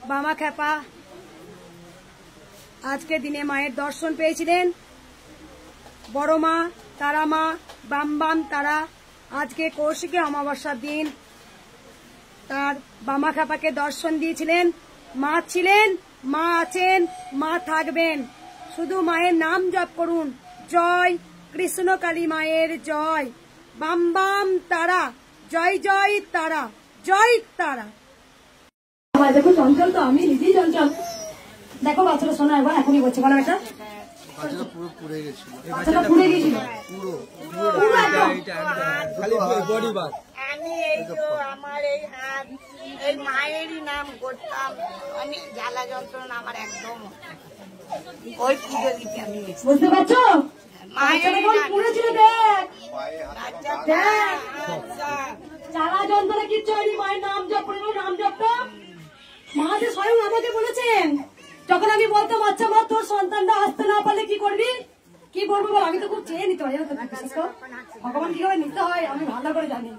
বামা খ্যাপা আজকে দিনে মায়ের দর্শন পেয়েছিলেন। বড় মা, তারা মা, বাম বাম তারা আজকে কৌশিকী অমাবস্যার দিন তার বামা খ্যাপাকে দর্শন দিয়েছিলেন। মা ছিলেন, মা আছেন, মা থাকবেন। শুধু মায়ের নাম জপ করুন, জয় কৃষ্ণকালী মায়ের জয়। বাম বাম তারা, জয় জয় তারা, জয় তারা। দেখো চঞ্চল তো, আমি নিজেই চঞ্চল। দেখো বাচ্চাটা শোনা একবার, এখনই বলছে ভালো একটা বাচ্চাটা পুরো পুড়ে গেছিল, বাচ্চাটা পুড়ে গিয়েছিল পুরো আমি এই তো আমার এই হাত, এই মায়েরই নাম করতাম, অনেক জ্বালা যন্ত্রণা আমার একদম ওই পুজো দিতে আমি গেছি। বুঝতে পারছো? মায়ের পুড়েছিল, দেখ দেখ, জ্বালা যন্ত্রণা কিচ্ছু হয়নি। মায়ের নাম জপ করে, নাম জপটা মা যে স্বয়ং আমাকে বলেছেন। যখন আমি বলতাম আচ্ছা মা তোর সন্তানটা আসতে না পারলে কি করবি, কি বলবো বল, আমি তো খুব চেয়ে নিতে হয়, ভগবান কিভাবে নিতে হয় আমি ভালো করে জানি।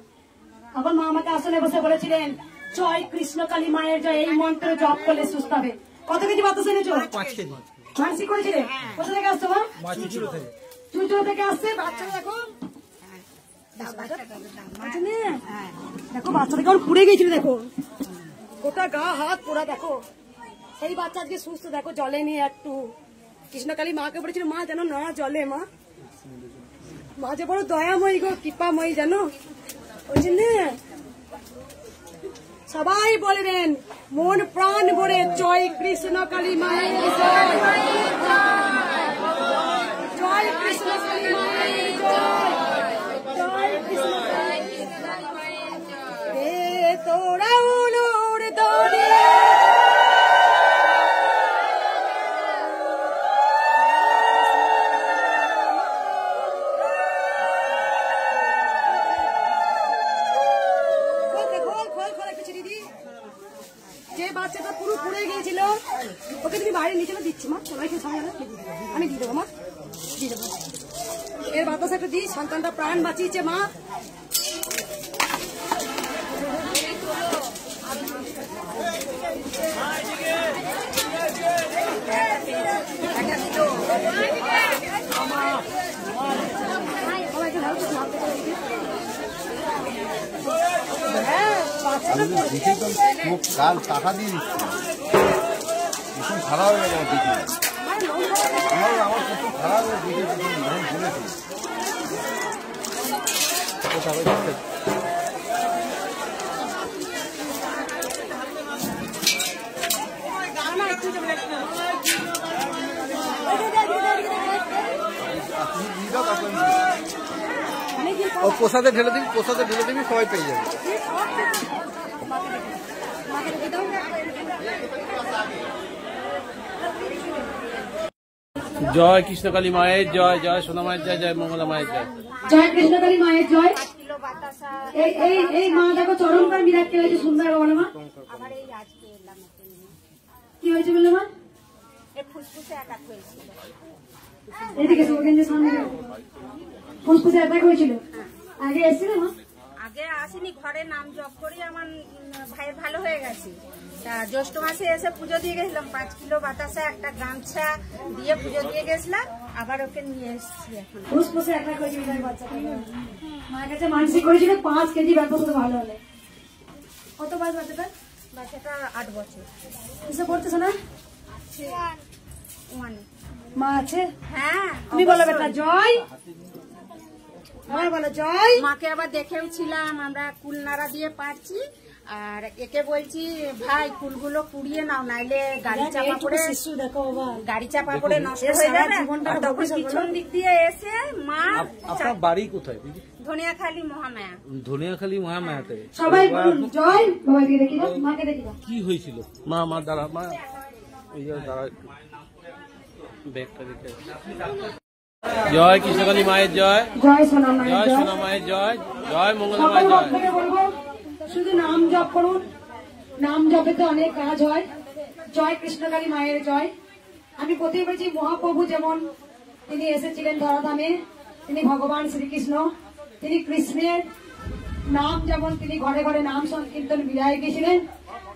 তখন মা আমাকে আসলে বসে বলেছিলেন জয় কৃষ্ণকালী মায়ের জয়, এই মন্ত্র জপ করলে সুস্থ হবে। কত কেজি বাতাস এনেছো? 5 কেজি মানসিক করেছিলে? কোথা থেকে আসছো মা? চুচুড়ো থেকে আসছে। বাচ্চা দেখো দেখো বাচ্চাটা কেমন পুড়ে গেছিল, দেখো গোটা গা হাত পোড়া। দেখো সেই বাচ্চা আজকে সুস্থ, দেখো জলে নিয়ে একটু। কৃষ্ণকালী মাকে বলেছিল মা যেন না জলে, মা যে বড় দয়াময়ী গো, কৃপাময়ী জানো। ওই জন্য সবাই বলবেন মন প্রাণ ভরে জয় কৃষ্ণকালী মায়ের জয়, জয় কৃষ্ণকালী মায়ের জয়, জয় কৃষ্ণকালী হে তোরা উলুর দোলে। যে বাচ্চাটা পুরো পুড়ে গিয়েছিল ওকে তুমি বাইরে নিচে দিচ্ছি মা, সবাইকে আমি দিয়ে দেবো মা, দিয়ে দেবো। এর বাতাসাটা দিই, সন্তানটা প্রাণ বাঁচিয়েছে মা। কাল টাকা দিয়ে দিচ্ছি, ভীষণ খারাপ হয়ে গেল দেখি, আমার প্রচুর খারাপ হয়ে দেখে ভুলেছি। ও প্রসাদে ঢেলে দিবি, প্রসাদে ঢেলে দিবি, সবাই পেয়ে যাবে। জয় কৃষ্ণকালী মায়ের জয়, জয় সোনা মায়ের জয়, জয় মঙ্গলা মায়ের জয়, জয় কৃষ্ণকালী মায়ের জয়। এই মা দেখো চরমকার বিরাট কে হয়েছে সুন্দর বলো মা, কি হয়েছে বললো মা? এদিকে ফুসফুসে অ্যাটাক হয়েছিল, আগে এসেছিল মা? আগে আসিনি, ঘরে নাম জপ করি আমার ভাইয়ের ভালো হয়ে গেছে। তা জ্যৈষ্ঠ মাসে এসে পুজো দিয়ে গেছিলাম, 5 কিলো বাতাসা একটা গামছা দিয়ে পুজো দিয়ে গেছিলাম, আবার ওকে নিয়ে এসেছি। এখন ফুসফুসে অ্যাটাক হয়েছিল বাচ্চাটা, মায়ের কাছে মানসিক করেছিল 5 কেজি বাতাসা তো ভালো হলে। কত বয়স বাচ্চাটা? বাচ্চাটা 8 বছর। কিসে পড়তেছ না? মা আছে? হ্যাঁ, তুমি বলো বেটা জয়, বলো জয়। মাকে আবার দেখেও ছিলাম, আমরা কুল নাড়া দিয়ে পারছি, আর একে বলছি ভাই কুলগুলো কুড়িয়ে নাও, নাইলে গাড়ি চাপা পড়ে নষ্ট হয়ে যাবে। তখন পিছন দিক দিয়ে এসে মা, আপনার বাড়ি কোথায়? ধনিয়াখালী মহামায়া। ধনিয়াখালী মহামায়াতে সবাই জয়। বাবাকে দেখি দাও, মাকে দেখি দাও। কি হয়েছিল? মা মা দাঁড়া, মা ওই দাঁড়া, ব্যাগটা রেখে। জয় কৃষ্ণকালী মায়ের জয়, জয় সোনা মায়ের জয় জয়, সোনা মায়ের জয়, জয় মঙ্গলা সকল মায়ের জয়। ভক্তকে বলবো শুধু নাম জপ করুন, নাম জপে তো অনেক কাজ হয়। জয় কৃষ্ণকালী মায়ের জয়। আমি প্রথমে বলছি মহাপ্রভু যেমন তিনি এসেছিলেন ধরাধামে, তিনি ভগবান শ্রীকৃষ্ণ, তিনি কৃষ্ণের নাম যেমন তিনি ঘরে ঘরে নাম সংকীর্তন বিদায় গিয়েছিলেন,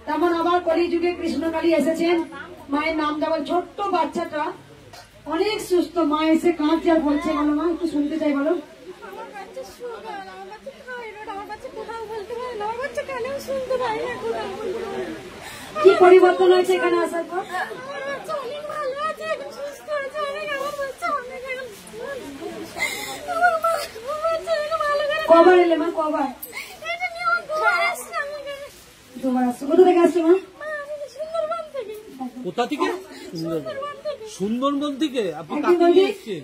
তেমন আবার কলিযুগে কৃষ্ণকালী এসেছেন। মায়ের নাম যেমন ছোট্ট বাচ্চাটা অনেক সুস্থ, মা এসে কাঁদছে আর বলছে, বলো মা একটু শুনতে চাই, বলো। কি পরিবর্তন হয়েছে এখানে আসার পর? কবার এলে মা? কবার? 2বার আসছো। কোথা থেকে আসছো মা? কোথা থেকে? সুন্দরবন থেকে। আপনি কাকে নিয়ে এসছেন?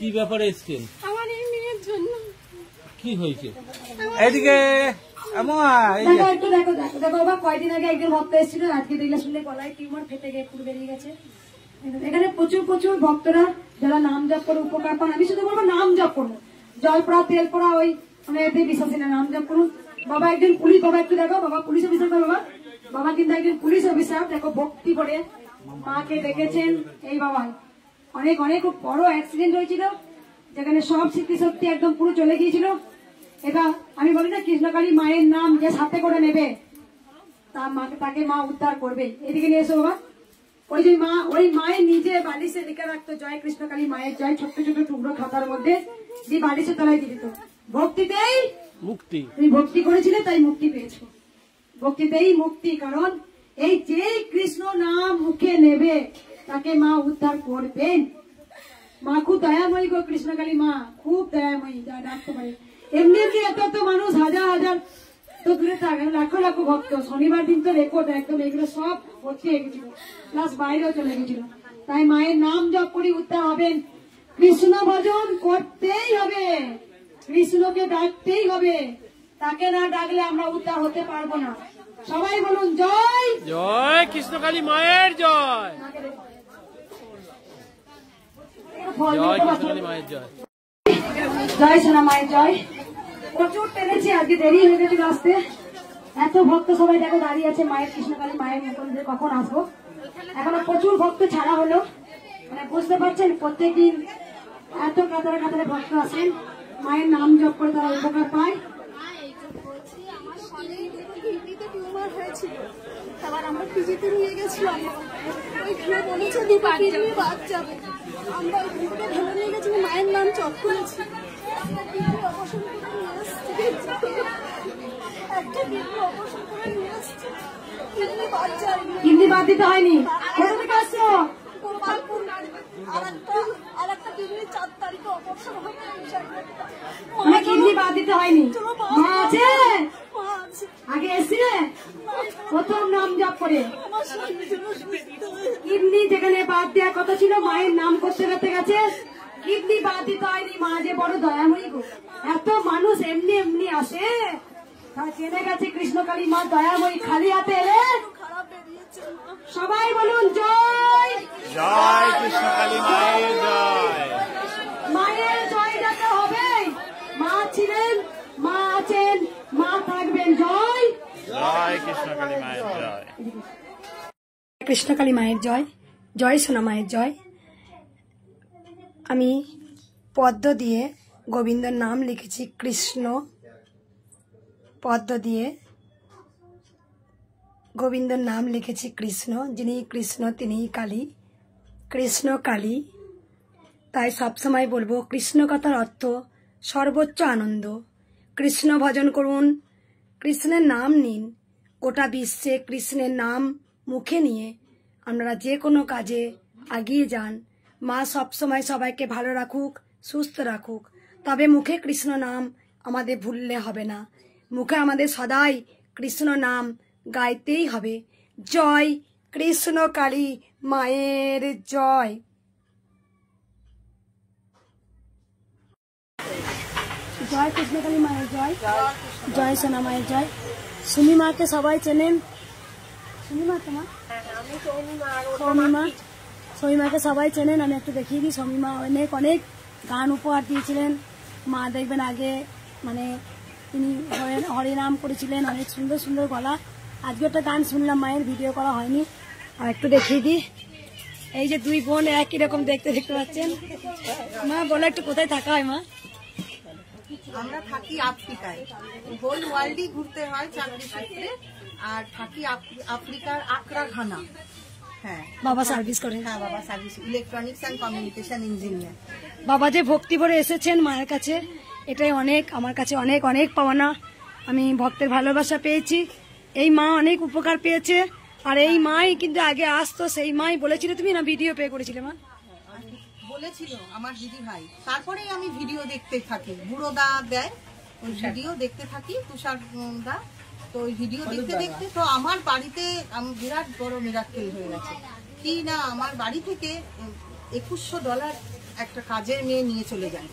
কি ব্যাপারে এসছেন? আমার এই মেয়ের জন্য। কি হয়েছে? এদিকে দেখো একটু, দেখো দেখো দেখো বাবা, কয়দিন আগে একজন ভক্ত এসেছিল, আজকে দেখলে শুনলে গলায় টিউমার ফেটে গিয়ে পুরো বেরিয়ে গেছে। এখানে প্রচুর প্রচুর ভক্তরা যারা নাম জপ করে উপকার পান। আমি শুধু বলবো নাম জপ করুন, জল পড়া তেল পড়া ওই আমি এতে বিশ্বাসী না, নাম জপ করুন। বাবা একজন পুলিশ, বাবা একটু দেখো, বাবা পুলিশ অফিসার, বাবা বাবা কিন্তু একজন পুলিশ অফিসার, দেখো ভক্তি করে মাকে দেখেছেন। এই বাবা অনেক অনেক বড় অ্যাক্সিডেন্ট হয়েছিল, যেখানে সব স্মৃতিশক্তি একদম পুরো চলে গিয়েছিল। এটা আমি বলি না, কৃষ্ণকালী মায়ের নাম যে সাথে করে নেবে তাকে মা উদ্ধার করবে। এদিকে নিয়ে এসো বাবা, ওই যে মা, ওই মায়ের নিজে বালিশে লিখে রাখতো জয় কৃষ্ণকালী মায়ের জয়, ছোট্ট ছোট টুকরো খাতার মধ্যে দিয়ে বালিশে তলায় দিয়ে দিত। ভক্তিতেই মুক্তি। তুমি ভক্তি করেছিলে তাই মুক্তি পেয়েছো, ভক্তিতেই মুক্তি। কারণ এই যে কৃষ্ণ নাম মুখে নেবে তাকে মা উদ্ধার করবেন। মা খুব দয়াময়ী গো, কৃষ্ণকালী মা খুব দয়াময়ী, যা ডাকতে পারে। এমনি এমনি এত এত মানুষ, হাজার হাজার তো দূরে থাকে, লাখো লাখো ভক্ত। শনিবার দিন তো রেকর্ড একদম, এগুলো সব ভর্তি হয়ে গেছিল, প্লাস বাইরেও চলে গেছিল। তাই মায়ের নাম জপ করে উদ্ধার হবেন। কৃষ্ণ ভজন করতেই হবে, কৃষ্ণকে ডাকতেই হবে, তাকে না ডাকলে আমরা উদ্ধার হতে পারবো না। সবাই বলুন জয় জয় কৃষ্ণকালী মায়ের জয়, জয় কৃষ্ণকালী মায়ের জয়, জয় সোনা মায়ের জয়। প্রচুর টেনেছি, আজকে দেরি হয়ে গেছিল আসতে। এত ভক্ত সবাই দেখো দাঁড়িয়ে আছে মায়ের, কৃষ্ণকালী মায়ের মতন যে কখন আসবো। এখনো প্রচুর ভক্ত ছাড়া হলো, মানে বুঝতে পারছেন প্রত্যেকদিন এত কাতারে কাতারে ভক্ত আসেন, মায়ের নাম জপ করে তারা উপকার পায়। টিউমার হয়েছিল, আবার আমরা পিজিতে নিয়ে গেছিলাম, ওইখানে বলেছে দুটো কিডনি বাদ যাবে। আমরা ওইখানে ধরে নিয়ে গেছি, মায়ের নাম জপ করেছি, কিডনি অপারেশন করে নিয়ে এসছি, একটা কিডনি অপারেশন করে নিয়ে এসছি, কিডনি বাদ যায়নি। কিডনি বাদ দিতে হয়নি, কোথা থেকে আসছো? আর একটা কিডনি 4 তারিখে অপারেশন হবে, মানে কিডনি বাদ দিতে হয়নি। মা আছে মা আছে। আগে এসে প্রথম নাম জপ করে আমার স্বামী যেন সুস্থ হয়ে কিডনি যেখানে বাদ দেওয়ার কথা ছিল, মায়ের নাম করতে করতে গেছে, কিডনি বাদ দিতে হয়নি। মা যে বড় দয়াময়ী গো, এত মানুষ এমনি এমনি আসে, তারা জেনে গেছে কৃষ্ণকালী মা দয়াময়ী। খালি হাতে এলে খারাপ বেরিয়েছে মা। সবাই বলুন জয় জয় কৃষ্ণকালী মায়ের জয়। মায়ের জয় ডাকা হবে। মা ছিলেন, মা আছেন, মা থাকবেন। জয় জয় কৃষ্ণকালী মায়ের জয়। কৃষ্ণকালী মায়ের জয়, জয় সোনা মায়ের জয়। আমি পদ্ম দিয়ে গোবিন্দর নাম লিখেছি কৃষ্ণ, পদ্ম দিয়ে গোবিন্দর নাম লিখেছি কৃষ্ণ। যিনি কৃষ্ণ তিনিই কালী, কৃষ্ণ কালী। তাই সবসময় বলবো কৃষ্ণ কথার অর্থ সর্বোচ্চ আনন্দ। কৃষ্ণ ভজন করুন, কৃষ্ণের নাম নিন। গোটা বিশ্বে কৃষ্ণের নাম মুখে নিয়ে আপনারা যে কোনো কাজে এগিয়ে যান। মা সবসময় সবাইকে ভালো রাখুক, সুস্থ রাখুক। তবে মুখে কৃষ্ণ নাম আমাদের ভুললে হবে না, মুখে আমাদের সদাই কৃষ্ণ নাম গাইতেই হবে। জয় কৃষ্ণ কালী মায়ের জয়। জয় কৃষ্ণকালী মায়ের জয়, জয় সোনা মায়ের জয়। সুমি মাকে সবাই চেনেন, সুমি মা তোমার সৌমি মাকে সবাই চেনেন। আমি একটু দেখিয়ে দিই। সৌমি মা অনেক অনেক গান উপহার দিয়েছিলেন। মা দেখবেন আগে মানে তিনি হরিনাম করেছিলেন, অনেক সুন্দর সুন্দর গলা। আজকে একটা গান শুনলাম, মায়ের ভিডিও করা হয়নি। আর একটু দেখিয়ে দিই, এই যে দুই বোন একই রকম দেখতে পাচ্ছেন। মা বলো একটু কোথায় থাকা হয় মা? আমরা থাকি আফ্রিকায়, হোল ওয়ার্ল্ডই ঘুরতে হয় চাকরি সূত্রে, আর থাকি আফ্রিকার আকরা ঘানা। হ্যাঁ, বাবা সার্ভিস করেন। হ্যাঁ, বাবা service, electronics and communication engineer. বাবা যে ভক্তি ভরে এসেছেন মায়ের কাছে, এটাই অনেক, আমার কাছে অনেক অনেক পাওনা। আমি ভক্তের ভালোবাসা পেয়েছি, এই মা অনেক উপকার পেয়েছে। আর এই মাই কিন্তু আগে আসতো, সেই মাই বলেছিল তুমি না ভিডিও পে করেছিলে মা? বলেছিল আমার দিদি ভাই, তারপরেই আমি ভিডিও দেখতে থাকি। বুড়ো দা দেয়, ওই ভিডিও দেখতে থাকি, তুষার দা। তো ওই ভিডিও দেখতে দেখতে তো আমার বাড়িতে বিরাট বড় মিরাক্কেল হয়ে গেছে। কি না, আমার বাড়ি থেকে $2100 একটা কাজের মেয়ে নিয়ে চলে যায়।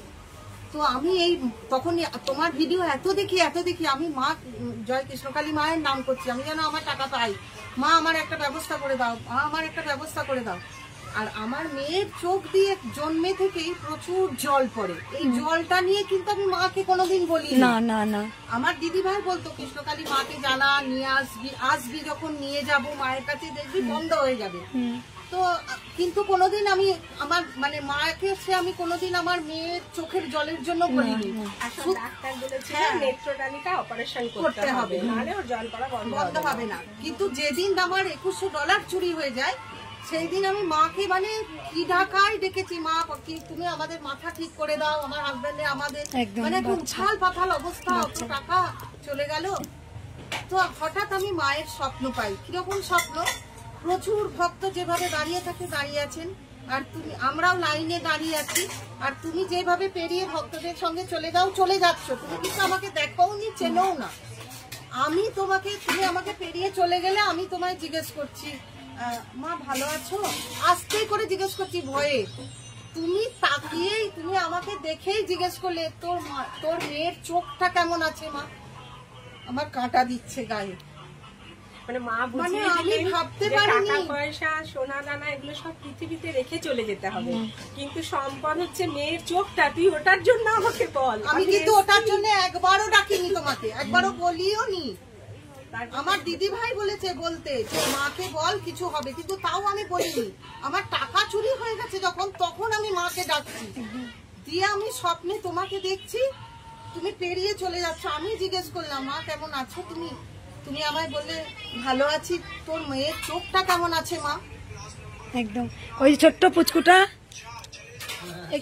তো আমি এই তখন তোমার ভিডিও এত দেখি আমি মা জয় কৃষ্ণকালী মায়ের নাম করছি, আমি যেন আমার টাকা পাই। মা আমার একটা ব্যবস্থা করে দাও, মা আমার একটা ব্যবস্থা করে দাও। আর আমার মেয়ের চোখ দিয়ে জন্মে থেকেই প্রচুর জল পড়ে। এই জলটা নিয়ে কিন্তু আমি মাকে কোনোদিন বলি না না না। আমার দিদি ভাই বলতো কৃষ্ণকালী মাকে জানা, নিয়ে আসবি যখন নিয়ে যাব মায়ের কাছে দেখবি বন্ধ হয়ে যাবে। তো কিন্তু কোনোদিন আমি আমার মানে মাকে সে আমি কোনোদিন আমার মেয়ের চোখের জলের জন্য বলিনি। ডাক্তার বলেছিল নেত্রদানিটা অপারেশন করতে হবে, নাহলে ওর জল পড়া বন্ধ হবে না। কিন্তু যেদিন আমার $2100 চুরি হয়ে যায়, সেই দিন আমি মাকে মানে কি ঢাকায় ডেকেছি, মা কি তুমি আমাদের মাথা ঠিক করে দাও, আমার হাজবেন্ডে আমাদের মানে একদম ছাল পাথাল অবস্থা, টাকা চলে গেল। তো হঠাৎ আমি মায়ের স্বপ্ন পাই। কিরকম স্বপ্ন? প্রচুর ভক্ত যেভাবে দাঁড়িয়ে থাকে দাঁড়িয়ে আছেন, আর তুমি আমরাও লাইনে দাঁড়িয়ে আছি, আর তুমি যেভাবে পেরিয়ে ভক্তদের সঙ্গে চলে যাচ্ছ, তুমি কিন্তু আমাকে দেখোনি, চেনও না। আমি তোমাকে, তুমি আমাকে পেরিয়ে চলে গেলে আমি তোমায় জিজ্ঞেস করছি মা ভালো আছো, আস্তেই করে জিজ্ঞেস করছি ভয়ে। তুমি তাকিয়েই, তুমি আমাকে দেখেই জিজ্ঞেস করলে তোর মেয়ের চোখটা কেমন আছে মা। আমার কাঁটা দিচ্ছে গায়ে। মানে মা মানে বুঝিয়ে আমি দিলেন ভাবতে যে পারিনি। টাকা পয়সা সোনা দানা এগুলো সব পৃথিবীতে রেখে চলে যেতে হবে, কিন্তু সম্পদ হচ্ছে মেয়ের চোখটা, তুই ওটার জন্য আমাকে বল। আমি কিন্তু ওটার জন্য একবারও ডাকিনি তোমাকে, একবারও বলিও নি। আমার দিদি ভাই বলেছে বলতে যে মাকে বল কিছু হবে, কিন্তু তাও আমি বলিনি। আমার টাকা চুরি হয়ে গেছে যখন, তখন আমি মাকে ডাকছি। দিয়ে আমি স্বপ্নে তোমাকে দেখছি, তুমি পেরিয়ে চলে যাচ্ছ। আমি জিজ্ঞেস করলাম মা কেমন আছো তুমি, তুমি আমায় বললে ভালো আছি। তোর মেয়ের চোখটা কেমন আছে মা? একদম ওই ছোট্ট পুচকুটা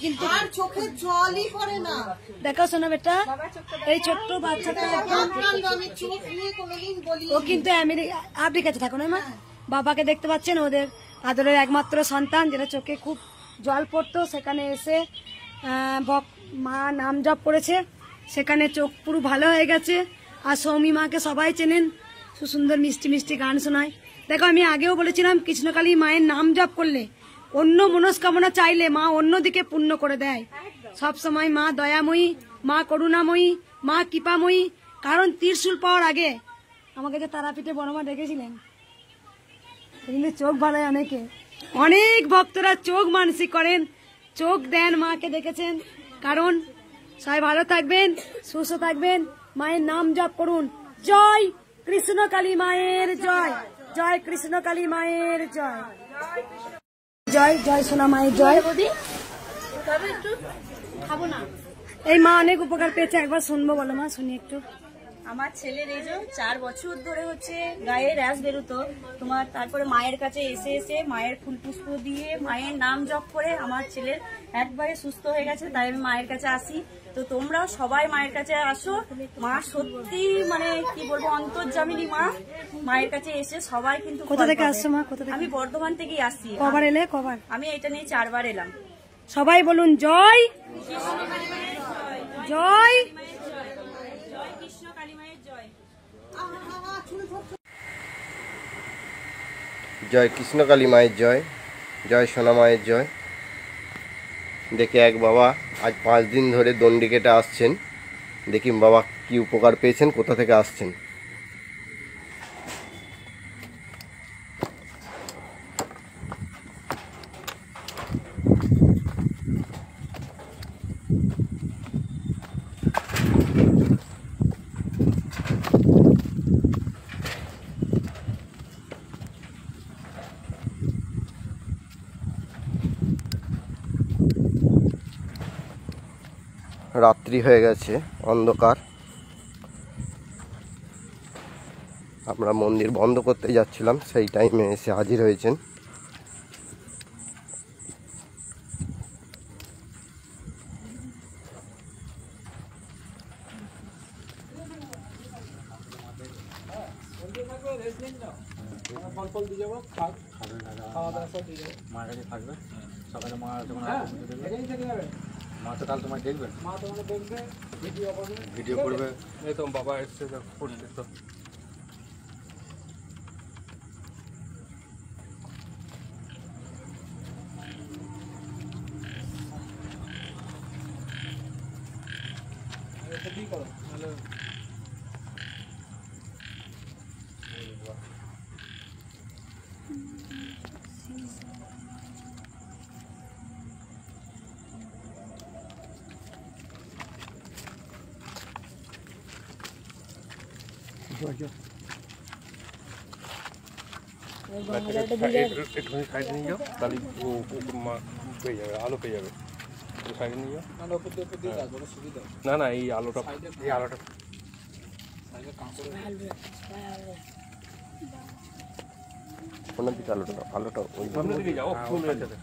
কিন্তু আর চোখে জলই পড়ে না। দেখো শোনা বেটা, এই ছোট্ট বাচ্চাটা আমি চোখ নিয়ে কোনোদিন বলি। ও কিন্তু আফ্রিকাতে থাকো না মা, বাবাকে দেখতে পাচ্ছেন, ওদের আদরের একমাত্র সন্তান, যেটা চোখে খুব জল পড়তো, সেখানে এসে মা নাম জপ করেছে, সেখানে চোখ পুরো ভালো হয়ে গেছে। আর সৌমি মাকে সবাই চেনেন, সুন্দর মিষ্টি মিষ্টি গান শোনায়। দেখো আমি আগেও বলেছিলাম, কৃষ্ণকালী মায়ের নাম জপ করলে, অন্য মনস্কামনা চাইলে মা অন্যদিকে পূর্ণ করে দেয়। সব সময় মা দয়াময়ী, মা করুণাময়ী, মা কৃপাময়ী। কারণ ত্রিশূল পাওয়ার আগে আমাকে যে তারাপীঠে বড়মা ডেকেছিলেন, কিন্তু চোখ ভালো অনেকে, অনেক ভক্তরা চোখ মানসিক করেন, চোখ দেন, মাকে দেখেছেন। কারণ সবাই ভালো থাকবেন, সুস্থ থাকবেন, মায়ের নাম জপ করুন। জয় কৃষ্ণকালী মায়ের জয়, জয় কৃষ্ণকালী মায়ের জয়, জয় জয় সোনা মায়ের জয়। খাবো না, এই মা অনেক উপকার পেয়েছে, একবার শুনবো, বলো মা, শুনি একটু। আমার ছেলের এই যে 4 বছর ধরে হচ্ছে গায়ে র্যাশ বেরোতো তোমার, তারপরে মায়ের কাছে এসে এসে মায়ের ফুল পুষ্প দিয়ে মায়ের নাম জপ করে আমার ছেলের একবারে সুস্থ হয়ে গেছে। তাই আমি মায়ের কাছে আসি। তো তোমরাও সবাই মায়ের কাছে আসো। মা সত্যি মানে কি বলবো, অন্তর্যামিনী মা। মায়ের কাছে এসে সবাই কিন্তু। কোথা থেকে আসছো মা? কোথা থেকে? আমি বর্ধমান থেকেই আসছি। কবার এলে? কবার? আমি এটা নিয়ে 4 বার এলাম। সবাই বলুন জয় জয়। জয় কৃষ্ণকালী মায়ের জয়, জয় সোনা মায়ের জয়। দেখে এক বাবা আজ 5 দিন ধরে দণ্ডি কেটে আসছেন। দেখি বাবা কি উপকার পেয়েছেন, কোথা থেকে আসছেন। রাত্রি হয়ে গেছে, অন্ধকার। আমরা মন্দির বন্ধ করতে যাচ্ছিলাম, সেই টাইমে এসে হাজির হয়েছেন। মার কাছে থাকবে, সকালে মা মা তো কাল তোমায় দেখবেন, মা তোমাকে দেখবে, ভিডিও করবে। এই তো বাবা এসছে করছে তো। কি করো তাহলে একটুখানি সাইডে নিয়ে যাও, তাহলে মা পেয়ে যাবে, আলো পেয়ে যাবে। সাইডে নিয়ে যাও, না না এই আলোটা, এই আলোটা ওনার দিকে আলোটা দাও, আলোটা ওই সামনের দিকে যাও, ফুল হয়েছে।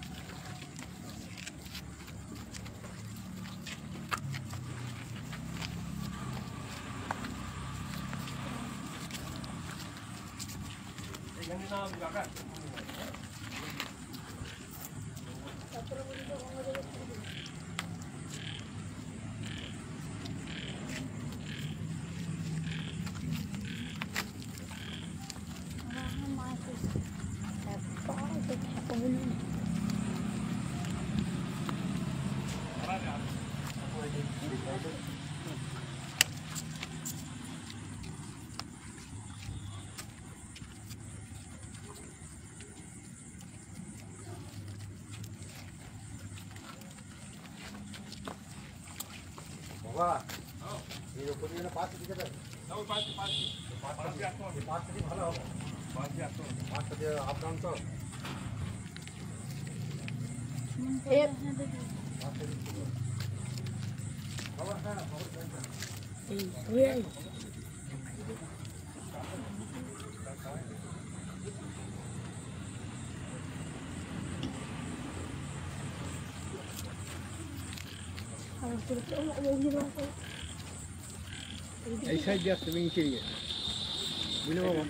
এই সাইড দিয়ে আসতে নিচে দিয়ে বুঝলে বাবা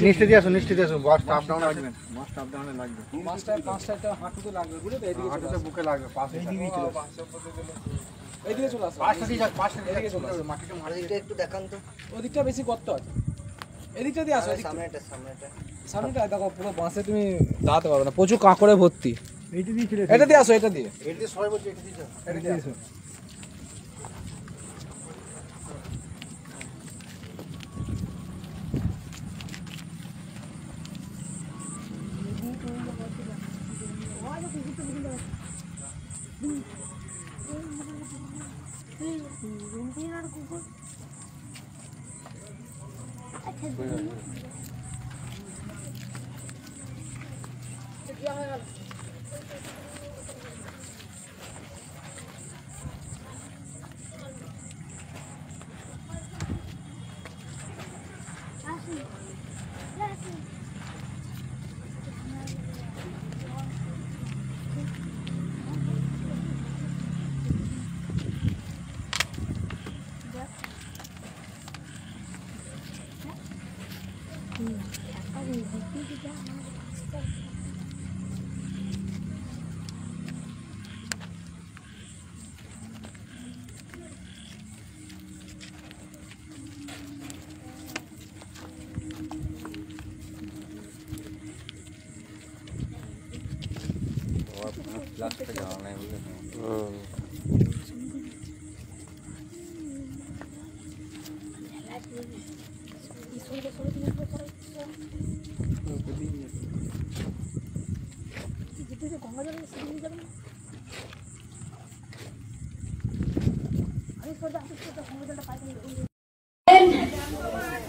নিচে দিয়ে আসো মাছটা আপ ডাউনে লাগবে, মাছটা আপ ডাউনে লাগবে, মাছটা পাঁচটা হাঁটুতে লাগবে বুঝলে তো, এইদিকে হাঁটুতে বুকে লাগবে, পাশে এইদিকে চলে এইদিকে চলে আসো, পাঁচটা দিয়ে যাও, পাঁচটা এদিকে চলে আসো, মাটিটা মারা দিতে একটু দেখান তো, ওদিকটা বেশি গর্ত আছে, এদিকটা দিয়ে আসো, সামনেটা সামনেটা দেখো পুরো বাঁশে তুমি দাঁড়াতে পারবে না, প্রচুর কাঁকড়ে ভর্তি, এইটা দিয়ে ছিল, এটা দিয়ে আসো, এটা দিয়ে সবাই বলছে, এটা দিয়ে যাও, এটা দিয়ে আসো।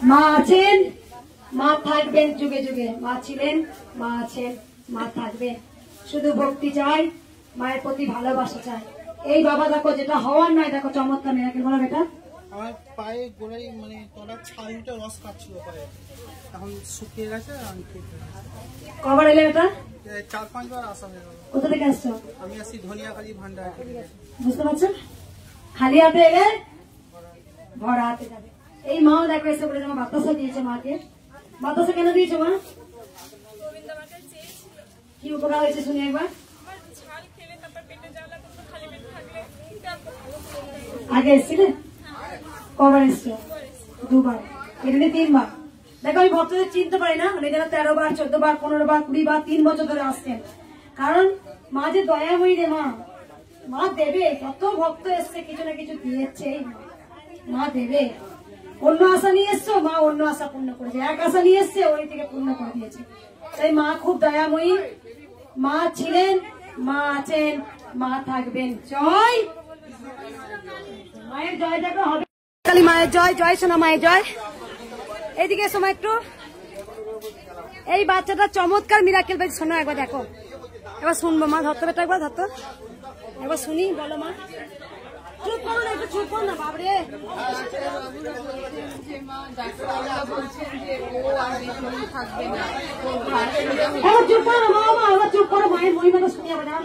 মা আছেন, মা থাকবেন যুগে যুগে, মা ছিলেন, মা আছেন, মা থাকবেন। শুধু ভক্তি চাই, মায়ের প্রতি ভালোবাসা চাই। এই বাবা দেখো যেটা হওয়ার নয়, দেখো চমৎকার মিরাকেল বলো বেটা। আমার পায়ে গোড়াই মানে তোরা ছালটা রস কাটছিল পায়ে, এখন শুকিয়ে গেছে। কবার এলে বেটা? 4-5 বার আসা হয়ে গেল। কোথা থেকে আসছো? আমি আসি ধনিয়াখালী ভান্ডার। বুঝতে পারছো, খালি হাতে এলে ভরা হাতে যাবে। এই মাও দেখো এসে বলে তোমার বাতাসা দিয়েছে মাকে। বাতাসা কেন দিয়েছো মা? কি উপকার হয়েছে শুনি একবার। আগে এসছিলে? কবার এসছো? 2 বার। এটা নিয়ে 3 বার। দেখো আমি ভক্তদের চিনতে পারি না, মানে যারা 13 বার 14 বার 15 বার 20 বার 3 বছর ধরে আসছেন, কারণ মা যে দয়াময়ী রে মা, মা দেবে। কত ভক্ত এসছে কিছু না কিছু দিয়েছে, মা দেবে। অন্য আশা নিয়ে এসছো, মা অন্য আশা পূর্ণ করেছে। এক আশা নিয়ে এসছে, ওই থেকে পূর্ণ করে দিয়েছে। তাই মা খুব দয়াময়ী, মা ছিলেন, মা আছেন, মা থাকবেন। জয় মায়ের জয় দেখো হবে, কালী মায়ের জয়, জয় সোনা মায়ের জয়। এইদিকে সময় একটু, এই বাচ্চাটা চমৎকার মিরাকেল পেয়েছে। শোনো একবার দেখো, এবার শুনবো মা। ধরতে বেটা একবার, ধরতো একবার শুনি, বলো মা। চুপ করো না, একটু চুপ কর না বাবরে। চুপ করো মা, মা চুপ করো, মায়ের মহিমাটা শুনে যাবে না।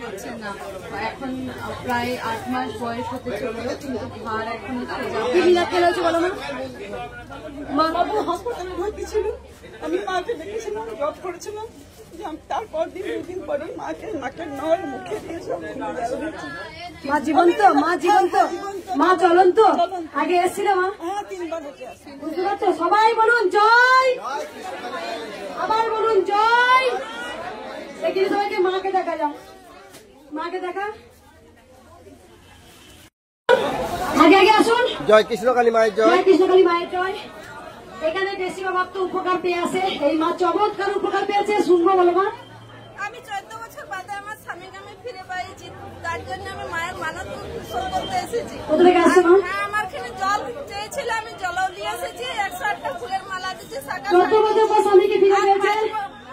হচ্ছে না, এখন প্রায় 8 মাস বয়স হতে চললো, কিন্তু ভার এখনো সোজা খেলেছে বলো না। মা বাবু হাসপাতালে ভর্তি ছিল, আমি মাকে দেখেছিলাম, জব করেছিলাম। তারপর দিন 2 দিন পরে মাকে নাকের নল মুখে দিয়ে সব মা জীবন্ত, মা জীবন্ত, মা চলন্ত। আগে এসেছিল মা? হ্যাঁ 3 বার হচ্ছে। বুঝতে পারছো? সবাই বলুন জয়, আবার বলুন জয়। এখানে সবাইকে মাকে দেখা যাও, মাকে দেখা। আগে আগে আসুন। জয় কৃষ্ণকালী মায়ের জয়, জয় কৃষ্ণকালী মায়ের জয়। এখানে বেশি ভক্ত উপকার পেয়ে আসে, এই মা চমৎকার উপকার পেয়েছে, শুনবো বলো মা। আমি 14 বছর বাদে আমার স্বামীকে আমি ফিরে পাইছি, তার জন্য আমি মায়ের মানত পূরণ করতে এসেছি। কোথা থেকে আসছো মা? হ্যাঁ, আমার এখানে জল চেয়েছিল, আমি জলও নিয়ে এসেছি, 108টা ফুলের মালা দিচ্ছি। 14 বছর পর স্বামীকে ফিরে পেয়েছে।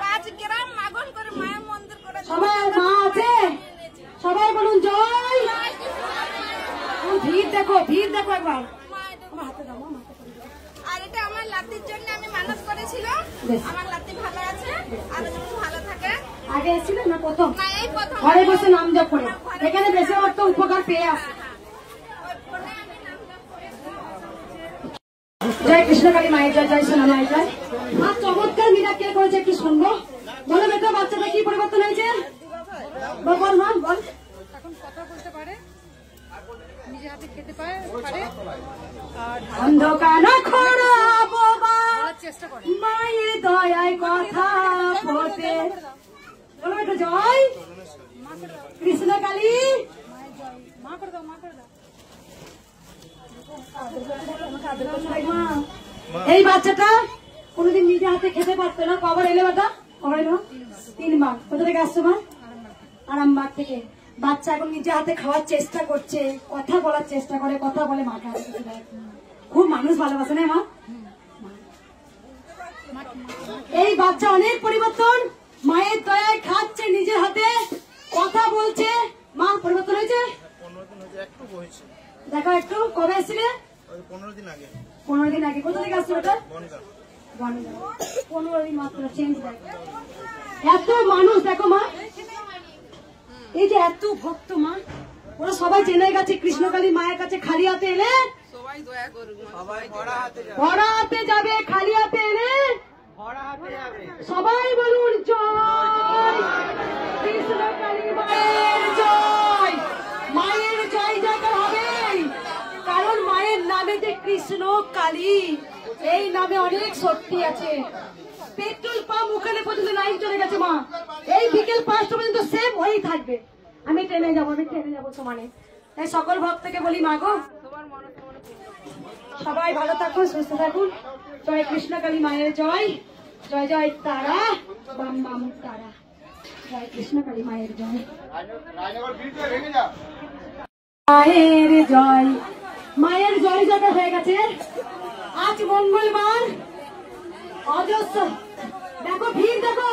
5 গ্রাম মাগন করে মায়ের মন্দির করে সবাই মা আছে, সবাই বলুন জয়। ভিড় দেখো, ভিড় দেখো একবার। আর এটা আমার লাতির জন্য আমি মানত করেছিলাম, আমার লাতি ভালো আছে, আর যেমন ভালো থাকে। আগে এসেছিল না প্রথম? না, এই প্রথম। ঘরে বসে নাম জপ করে, এখানে বেশি ভক্ত উপকার পেয়ে আসে। জয় কৃষ্ণকালী মায়ের জয়, জয় সোনা মায়ের জয়। আর চমৎকার মিরাক্কেল করেছে, একটু শুনবো। বলো বেটা, বাচ্চাটা কি পরিবর্তন হয়েছে? বল মা বল। এখন কথা বলতে পারে, নিজে হাতে খেতে পারে, আর অন্ধকার খোড়া বাবা চেষ্টা করে মায়ের দয়ায় কথা বলতে। বলো বেটা জয় কৃষ্ণকালী। মা করে দাও, মা করে দাও। এই বাচ্চাটা কোনোদিন নিজে হাতে খেতে পারতো না, কবার এলে বেটা? কবার এলো? 3 বার। কোথা থেকে আসছো মা? আরামবাগ থেকে। বাচ্চা এখন নিজে হাতে খাওয়ার চেষ্টা করছে, কথা বলার চেষ্টা করে, কথা বলে, মাকে হাতে কিছু দেয়। খুব মানুষ ভালোবাসে না মা? এই বাচ্চা অনেক পরিবর্তন, মায়ের দয়ায় খাচ্ছে, নিজের হাতে কথা বলছে। মা পরিবর্তন হয়েছে? 15 দিন হয়েছে, একটু হয়েছে। দেখো একটু। কবে এসেছিলে? 15 দিন আগে। 15 দিন আগে। কোথা থেকে আসছো ওটা? বনগাঁ। 15 দিন মাত্র চেঞ্জ। এত মানুষ দেখো মা, এই যে এত ভক্ত মা, ওরা সবাই জেনে গেছে কৃষ্ণকালী মায়ের কাছে খালি হাতে এলে সবাই দয়া করুক, সবাই ভরা হাতে যাবে, খালি হাতে এলে সবাই বলুন জয় কৃষ্ণকালী মায়ের জয়। মায়ের জয় জয়কার হবে, কারণ মায়ের নামে যে কৃষ্ণ কালী, এই নামে অনেক শক্তি আছে। পেট্রোল পাম্প ওখানে পর্যন্ত লাইন চলে গেছে মা, এই বিকেল 5টা পর্যন্ত সেম হয়েই থাকবে। আমি ট্রেনে যাবো, আমি ট্রেনে যাবো সমানে। তাই সকল ভক্তকে বলি মা গো, সবাই ভালো থাকুন, সুস্থ থাকুন। জয় কৃষ্ণকালী মায়ের জয়, জয় জয় তারা, বাম বাম তারা। জয় কৃষ্ণকালী মায়ের জয়, মায়ের জয়। মায়ের জয় জয় হয়ে গেছে। আজ মঙ্গলবার, অজস্র দেখো ভিড়, দেখো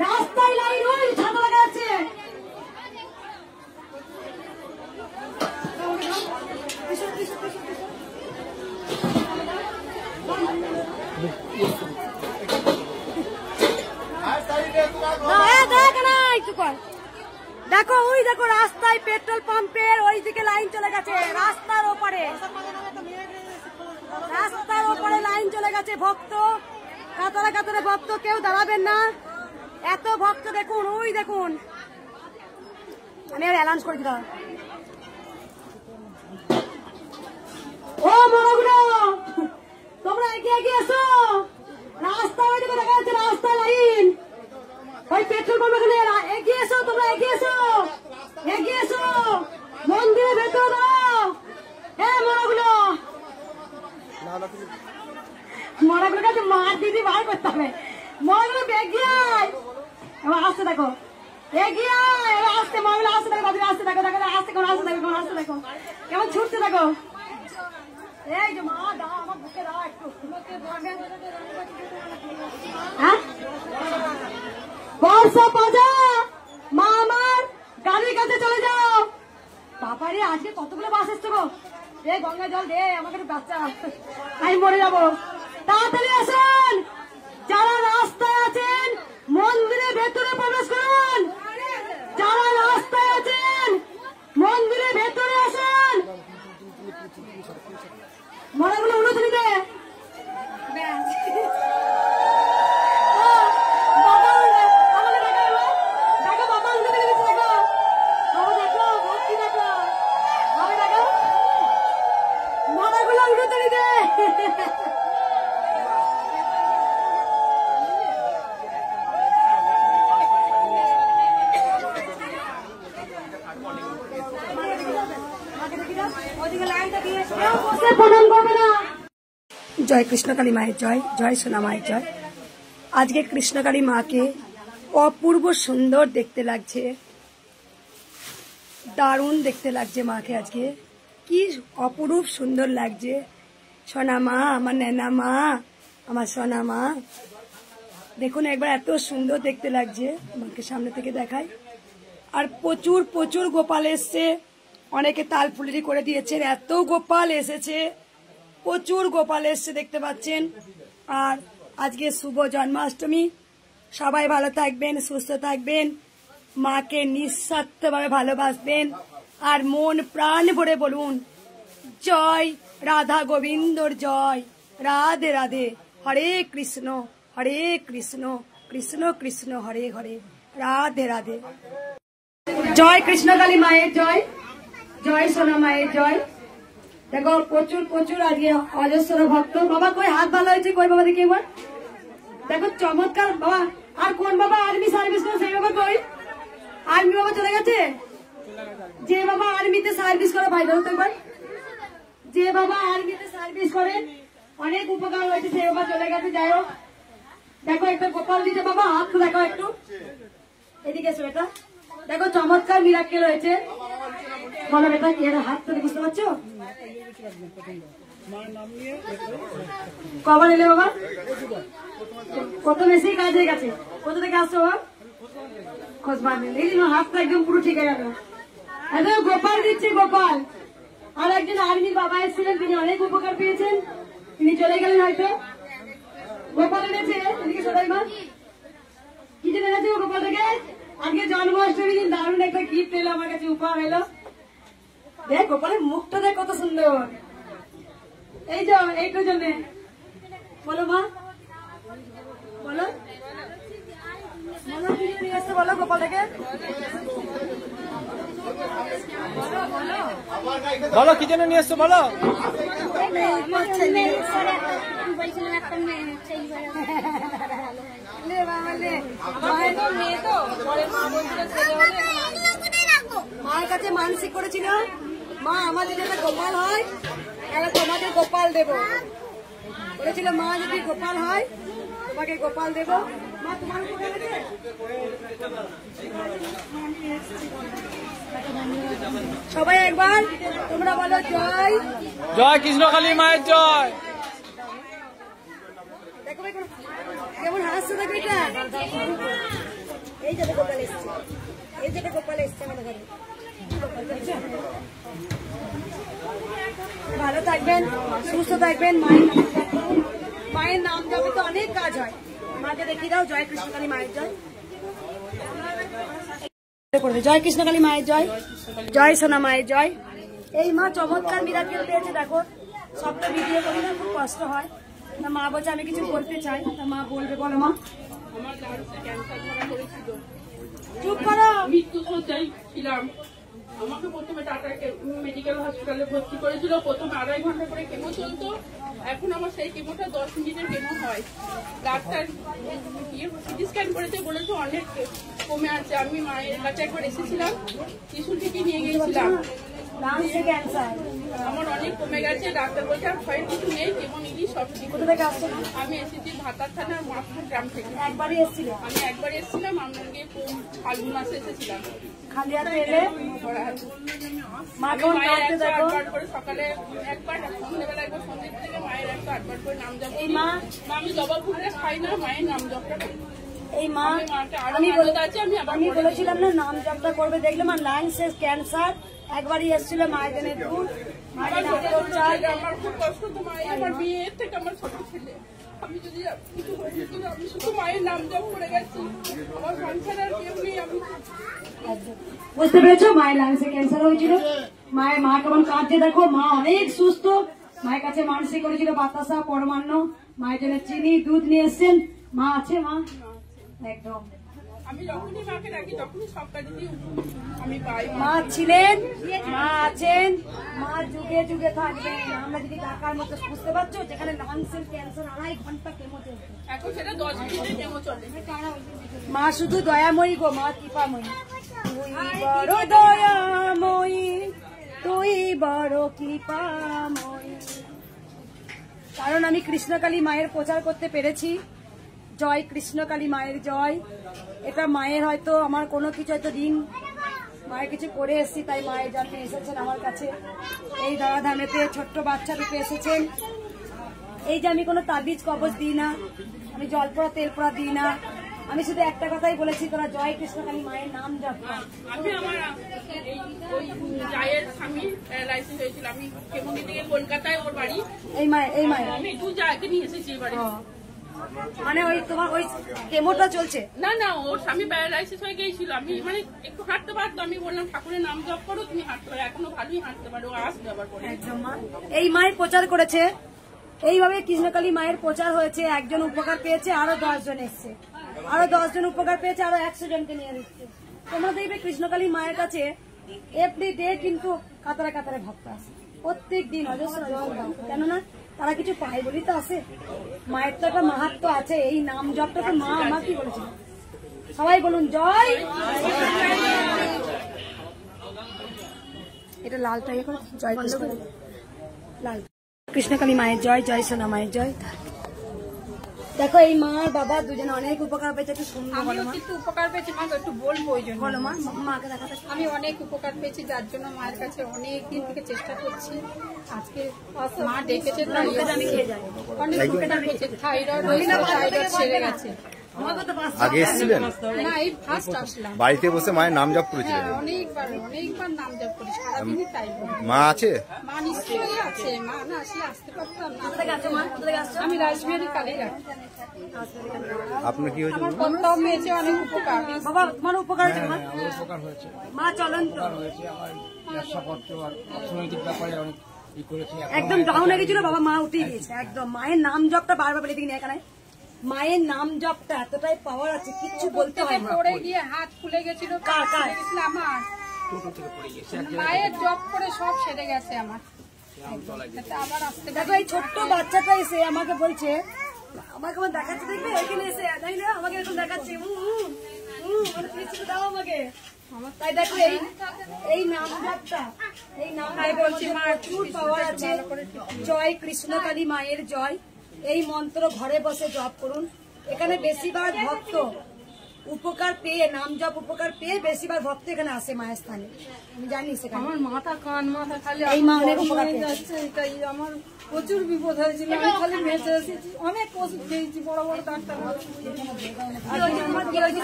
রাস্তায় লাইন, ওই ছাতা লাগা আছে। দেখো ওই দেখো রাস্তায় পেট্রোল পাম্পের ওই দিকে লাইন চলে গেছে, রাস্তার ওপারে, রাস্তার ওপারে লাইন চলে গেছে। ভক্ত কাতারে কাতারে ভক্ত, কেউ দাঁড়াবেন না, এত ভক্ত দেখুন, ওই দেখুন। আমি আর অ্যালাউন্স করে দিলাম। ও মরগুলো, তোমরা এগিয়ে এগিয়ে এসো, রাস্তা ওই দিকে দেখা যাচ্ছে, রাস্তা লাইন, ওই পেট্রোল পাম্প এখানে। এগিয়ে এসো, তোমরা এগিয়ে এসো, এগিয়ে এসো, মন্দিরের ভেতর দাও। মরাগুলো, মরাগুলো কাছে মার দিদি বার করতে হবে। মরাগুলো এগিয়ে আয়, এবার আসতে দেখো, এগিয়ে আয়, এবার আসতে, মরাগুলো আসতে দেখো, তাদের আসতে দেখো, দেখো আসতে, কেমন আসতে দেখো, কেমন আসতে দেখো, কেমন ছুটতে দেখো। এই যে মা দাও, আমার বুকে দাও একটু। হ্যাঁ বর্ষা পাজা, মা আমার গাড়ির কাছে চলে যায়। বাবারে আজকে কতগুলো বাস এসছে গো। এ গঙ্গা জল দে আমাকে একটু বাচ্চা, আমি মরে যাবো। তাড়াতাড়ি আসুন, যারা রাস্তায় আছেন মন্দিরের ভেতরে প্রবেশ করুন। যারা রাস্তায় আছেন মন্দিরের ভেতরে আসুন। মরাগুলো উলুধুলি দে। জয় কৃষ্ণকালী মায়ের জয়, জয় সোনা মায়ের জয়। আজকে কৃষ্ণকালী মাকে অপূর্ব সুন্দর দেখতে লাগছে, দারুণ দেখতে লাগছে মাকে। আজকে কি অপরূপ সুন্দর লাগছে। সোনা মা, আমার নেনা মা, আমার সোনা মা, দেখুন একবার এত সুন্দর দেখতে লাগছে। মাকে সামনে থেকে দেখাই। আর প্রচুর প্রচুর গোপাল এসছে, অনেকে তাল ফুলুরি করে দিয়েছেন, এত গোপাল এসেছে, প্রচুর গোপাল এসছে দেখতে পাচ্ছেন। আর আজকে শুভ জন্মাষ্টমী, সবাই ভালো থাকবেন, সুস্থ থাকবেন, মাকে নিঃস্বার্থভাবে ভালোবাসবেন, আর মন প্রাণ ভরে বলুন জয় রাধা গোবিন্দর জয়, রাধে রাধে, হরে কৃষ্ণ কৃষ্ণ কৃষ্ণ হরে হরে, রাধে রাধে। জয় কৃষ্ণকালী মায়ের জয়, জয় সোনা মায়ের জয়। দেখো প্রচুর প্রচুর আজকে অজস্র ভক্ত। বাবা কই হাত ভালো হয়েছে, কই বাবা দেখি একবার দেখো, চমৎকার বাবা। আর কোন বাবা আর্মি সার্ভিস করে সেই বাবা কই? আর্মি বাবা চলে গেছে? যে বাবা আর্মিতে সার্ভিস করে ভাই ধরো তো একবার, যে বাবা আর্মিতে সার্ভিস করেন অনেক উপকার হয়েছে, সেই বাবা চলে গেছে। যাই হোক, দেখো একটা গোপাল দিতে বাবা, হাত দেখো একটু, এদিকে এসো এটা, দেখো চমৎকার মিরাক্কেল হয়েছে। বলো বেটা কি হাত ধরে, বুঝতে পারছো? কবার এলে বাবা? প্রথম এসেই কাজ হয়ে গেছে। কোথা থেকে আসছো বাবা? খোঁজ বাঁধলেন, এই জন্য হাতটা একদম পুরো ঠিক হয়ে গেল। এত গোপাল দিচ্ছে গোপাল। আর একজন আর্মির বাবা এসেছিলেন, তিনি অনেক উপকার পেয়েছেন, তিনি চলে গেলেন হয়তো। গোপাল এনেছে এদিকে সবাই মা, কি জন্য এনেছে গোপাল থেকে? আজকে জন্মাষ্টমী দিন দারুণ একটা গিফট এলো আমার কাছে, উপহার এলো। দেখ গোপালের মুখটা দেখ কত সুন্দর। এই যে এইটার জন্য বলো মা, বলো বলো কি নিয়ে আসছে, বলো গোপাল থেকে বলো কি জন্য নিয়ে এসছো, বলো। মায়ের কাছে মানসিক করেছিল, মা আমাদের যাতে গোপাল হয় তাহলে তোমাকে গোপাল দেব বলেছিল। মা যদি গোপাল হয় তোমাকে গোপাল দেব। মা তোমার সবাই একবার তোমরা বলো জয়, জয় কৃষ্ণকালী মায়ের জয়। দেখো কেমন হাসছে, দেখো এটা, এই যাবে গোপাল এসছে, এই যাবে গোপাল এসছে আমাদের ঘরে। ভালো থাকবেন, সুস্থ থাকবেন, মায়ের নাম জপে তো অনেক কাজ হয়। মাকে দেখিয়ে দাও, জয় কৃষ্ণকালী মায়ের জয়। জয় কৃষ্ণকালী মায়ের জয়, জয় সোনা মায়ের জয়। এই মা চমৎকার মিরাক্কেল পেয়েছে। দেখো সবটা ভিডিও করি না, খুব কষ্ট হয়। না মা বলছে আমি কিছু বলতে চাই, তা মা বলবে, বলো মা। চুপ করো। মৃত্যু শয্যায় ছিলাম। আমাকে প্রথমে টাটা মেডিকেল হসপিটালে ভর্তি করেছিল। প্রথমে 2.5 ঘন্টা করে কেমো চলতো, এখন আমার সেই কেমোটা 10 মিনিটের কেমো হয়। ডাক্তার সিটি স্ক্যান করেছে, বলেছে অনেক কমে আছে। আমি মায়ের কাছে একবার এসেছিলাম, ত্রিশুল থেকে নিয়ে গিয়েছিলাম, আমার অনেক কমে গেছে। ডাক্তার বলছে আর ভয়ের কিছু নেই, কেমন নিলি সব ঠিক। আমি এসেছি ভাতার থানার মাঠপুর গ্রাম থেকে। একবারই এসেছিল? আমি একবার এসেছিলাম, আপনাকে ফাল্গুন মাসে এসেছিলাম। খালি হাতে এলে সকালে একবার, সন্ধ্যেবেলা একবার, সন্ধ্যে থেকে মায়ের 108 বার করে নাম জপ। আমি জবা ফুলটা খাই না, মায়ের নাম জপটা করি। এই মা আমি বলেছিলাম না নাম জপটা করবে, দেখলাম আর লাংসের ক্যান্সার একবারই এসেছিল মায়ের দুধ আমার খুব কষ্ট তো মায়ের আমার বিয়ের থেকে আমার ছোট ছেলে আমি যদি কিছু হয়েছিল আমি শুধু মায়ের নাম জপ করে গেছি আমার সংসার আর কেউ নেই আমি বুঝতে পেরেছো মায়ের লাংসে ক্যান্সার হয়েছিল মায়ের মা কেমন কাঁদছে দেখো মা অনেক সুস্থ মায়ের কাছে মানসিক করেছিল বাতাসা পরমান্ন মায়ের জন্য চিনি দুধ নিয়ে এসছেন মা আছে মা একদম আমি যখনই মাকে ডাকি তখনই সব কাজেই আমি পাই মা ছিলেন মা আছেন মা যুগে যুগে থাকবেন আমরা যদি ঢাকার মতো বুঝতে পারছো যেখানে লাংসের ক্যান্সার 2.5 ঘন্টা কেমো চলছে এখন সেটা 10 মিনিটে কেমো চলে মা শুধু দয়াময়ী গো মা কৃপাময়ী তুই বড় দয়াময়ী তুই বড় কৃপাময়ী কারণ আমি কৃষ্ণকালী মায়ের প্রচার করতে পেরেছি জয় কৃষ্ণকালী মায়ের জয় এটা মায়ের হয়তো আমার কোনো কিছু হয়তো ঋণ মায়ের কিছু করে এসেছি তাই মায়ের জন্য এসেছেন আমার কাছে এই ধরাধামেতে ছোট্ট বাচ্চা রূপে এসেছেন এই যে আমি কোনো তাবিজ কবজ দিই না আমি জল পোড়া তেল পোড়া দিই না আমি শুধু একটা কথাই বলেছি তোরা জয় কৃষ্ণকালী মায়ের নাম জপ কর আমি আমার জায়ের স্বামী লাইসেন্স হয়েছিল আমি কেমনি থেকে কলকাতায় ওর বাড়ি এই মায়ের আমি 2 জায়গাকে নিয়ে এসেছি বাড়ি মানে ওই তোমার ওই কেমোটা চলছে না না ওর স্বামী প্যারালাইসিস হয়ে গিয়েছিল আমি মানে একটু হাঁটতে পারতো আমি বললাম ঠাকুরের নাম জপ করো তুমি হাঁটতে পারো এখনো ভালোই হাঁটতে পারো আসবে আবার করে এই মায়ের প্রচার করেছে এইভাবে কৃষ্ণকালী মায়ের প্রচার হয়েছে একজন উপকার পেয়েছে আরো 10 জন এসছে আরো 10 জন উপকার পেয়েছে আরো 100 জনকে নিয়ে দিচ্ছে তোমরা দেখবে কৃষ্ণকালী মায়ের কাছে এভরি ডে কিন্তু কাতারে কাতারে ভক্ত আসে প্রত্যেক দিন অজস্র জল দাও কেননা তারা কিছু পায় বলি তো আসে মায়ের তো একটা মাহাত্ম্য আছে এই নাম জপটা তো মা আমার কি বলেছিল সবাই বলুন জয় এটা লালটা ইয়ে করে জয় লাল কৃষ্ণকালী মায়ের জয় জয় সোনা মায়ের জয় দেখো এই মা আর বাবা দুজনে অনেক উপকার পেয়েছে একটু সুন্দর আমিও কিন্তু উপকার পেয়েছি মা একটু বলবো ওই জন্য বলো মা মাকে দেখাতে আমি অনেক উপকার পেয়েছি যার জন্য মায়ের কাছে অনেক দিন থেকে চেষ্টা করছি আজকে মা ডেকেছে আমি খেয়ে যাই অনেক উপকার পেয়েছে থাইরয়েড হয়েছিল থাইরয়েড সেরে গেছে আগে এসেছিলেন না এই ফার্স্ট আসলাম বাড়িতে বসে মায়ের নাম জপ করেছিলেন অনেকবার নাম জপ করি সারাদিনই তাই মা আছে মা নিশ্চয়ই আছে মা না আসলে আসতে পারতাম না আমি রাজবিহারী কালীঘাট আপনার কি হয়েছে আমার কর্তাও পেয়েছে অনেক উপকার বাবা তোমার উপকার হয়েছে মা উপকার হয়েছে মা চলন্ত হয়েছে আমার ব্যবসাপত্র আর অর্থনৈতিক ব্যাপারে অনেক ই করেছে একদম ডাউন হয়ে গেছিল বাবা মা উঠে গিয়েছে একদম মায়ের নাম জপটা বারবার বলে দিন এখানে মায়ের নাম জপটা এতটাই পাওয়ার আছে কিচ্ছু বলতে হয় না পড়ে গিয়ে হাত ফুলে গেছিল আমার মায়ের জপ করে সব সেরে গেছে আমার আবার আসতে দেখো এই ছোট্ট বাচ্চাটা এসে আমাকে বলছে আমাকে আমার দেখাচ্ছে দেখবে এখানে এসে তাই না আমাকে এরকম দেখাচ্ছে দাও আমাকে তাই দেখো এই নাম জপটা এই নাম বলছি মা প্রচুর পাওয়ার আছে জয় কৃষ্ণকালী মায়ের জয় এই মন্ত্র ঘরে বসে জপ করুন এখানে বেশিরভাগ ভক্ত উপকার পেয়ে নাম জপ উপকার পেয়ে বেশিরভাগ ভক্ত এখানে আসে মায়ের স্থানে আমি জানি সেখানে আমার মাথা কান মাথা খালি এই মা অনেক উপকার যাচ্ছে এটাই আমার প্রচুর বিপদ হয়েছিল আমি খালি মেচে এসেছি অনেক ওষুধ খেয়েছি বড় বড় ডাক্তার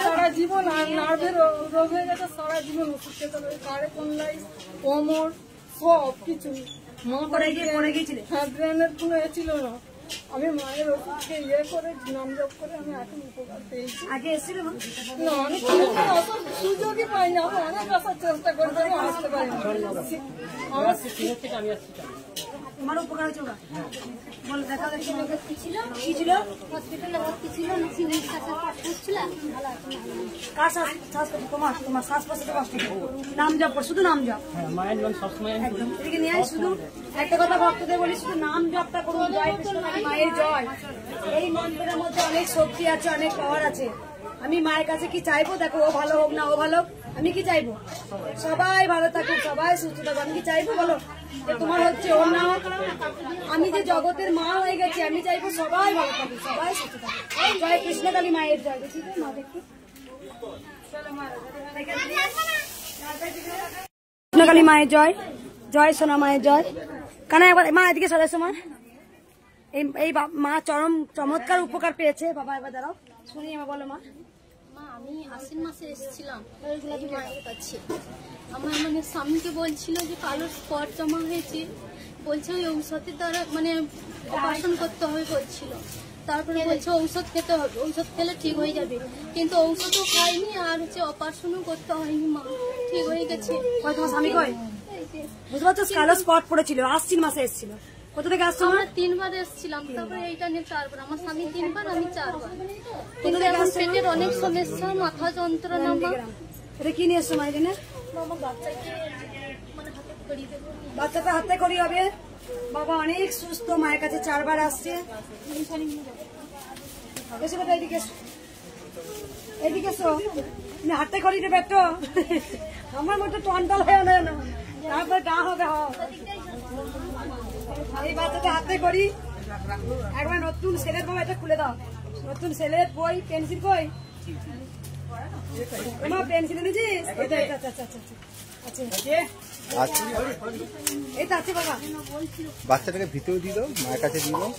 সারা জীবন আর নার্ভের রোগ হয়ে গেছে সারা জীবন ওষুধ খেতে হবে কারে কন্যাই কোমর সব কিছু মা পড়ে গিয়েছিলে হ্যাঁ ব্রেনের কোনো ছিল না আমি মায়ের ওষুধকে ইয়ে করে নাম জপ করে আমি এখন উপকার পেয়েছি আগে এসেছিল না আমি সুযোগই পাইনি আমি অনেক আসার চেষ্টা করি আমি আসতে পারি তোমার উপকার হয়েছে ওরা বল দেখা কি ছিল হসপিটালে ভর্তি ছিল কার শ্বাস তোমার শ্বাস প্রশ্বাসে কষ্ট নাম জপ শুধু নাম জপ মায়ের নাম সবসময় একদম এদিকে নিয়ে শুধু একটা কথা ভক্তদের বলি শুধু নাম জপটা করুন জয় কৃষ্ণকালী মায়ের জয় এই মন্ত্রের মধ্যে অনেক শক্তি আছে অনেক পাওয়ার আছে আমি মায়ের কাছে কি চাইবো দেখো ও ভালো হোক না ও ভালো আমি কি চাইবো সবাই ভালো থাকুক সবাই সুস্থ থাকুক আমি কি চাইবো বলো তোমার হচ্ছে ওর না আমি যে জগতের মা হয়ে গেছি আমি চাইবো সবাই ভালো থাকুক সবাই সুস্থ থাকুক জয় কৃষ্ণকালী মায়ের জয় দেখি মা দেখি কৃষ্ণকালী মায়ের জয় জয় সোনা মায়ের জয় কানা একবার মা এদিকে সদস্য মা এই মা চরম চমৎকার উপকার পেয়েছে বাবা এবার দাঁড়াও শুনি আমার বলো মা আমি আশ্বিন মাসে এসেছিলাম এই মায়ের কাছে। আমার মানে স্বামীকে বলছিল যে কালো স্পট জমা হয়েছে, বলছে ওই ঔষধের দ্বারা মানে অপারেশন করতে হবে বলছিল। তারপরে বলছে ঔষধ খেতে হবে, ঔষধ খেলে ঠিক হয়ে যাবে, কিন্তু ঔষধও খাইনি আর হচ্ছে অপারেশনও করতে হয়নি, মা ঠিক হয়ে গেছে। তোমার স্বামী কই? বুঝতে পারছো, কালো স্পট পড়েছিল, আশ্বিন মাসে এসেছিল। কত থেকে আসছো? আমরা 3 বার এসেছিলাম, তারপরে এইটা নিয়ে 4 বার। আমার স্বামী 3 বার, আমি 4 বার। কিন্তু এখন পেটের অনেক সমস্যা, মাথা যন্ত্রণা। মা এটা কি নিয়ে এসছো মায়ের জন্য? আমার বাচ্চাকে মানে হাতে করিয়ে দেবো। বাচ্চাটা হাতে করি হবে। বাবা অনেক সুস্থ, মায়ের কাছে 4 বার আসছে। এসে বেটা এদিকে এসো, এদিকে এসো। তুমি হাতে করি দেবে তো, আমার মতো টনটল হয়ে না, তারপর গা হবে। এই বাচ্চাটা হাতে করি একবার নতুন সেলের বই, এটা খুলে দাও। নতুন সেলের বই, পেন্সিল কই? তোমার পেন্সিল এনেছিস? এই তো আছে বাবা। বাচ্চাটাকে ভিতরে দিয়ে দাও, মায়ের কাছে দিয়ে দাও।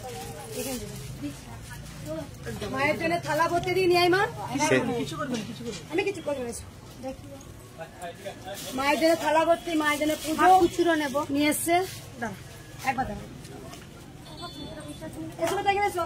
মায়ের জন্য থালা ভর্তি দিয়ে নিয়ে আই। মা আমি কিছু করবো না, মায়ের জন্য থালা ভর্তি, মায়ের জন্য খুচরো নেবো নিয়ে এসছে। দাঁড়া একবার দাঁড়া, এসো তো দেখে এসো।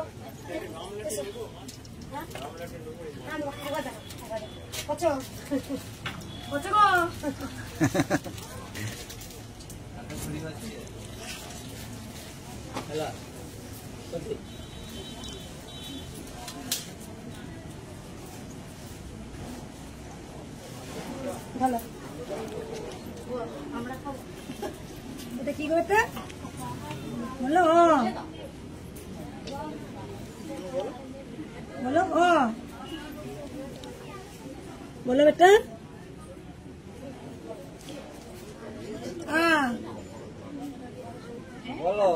ভালো আমরা খাবো। এটা কি করতে বলো? বলো ও বলো বেটা। বলো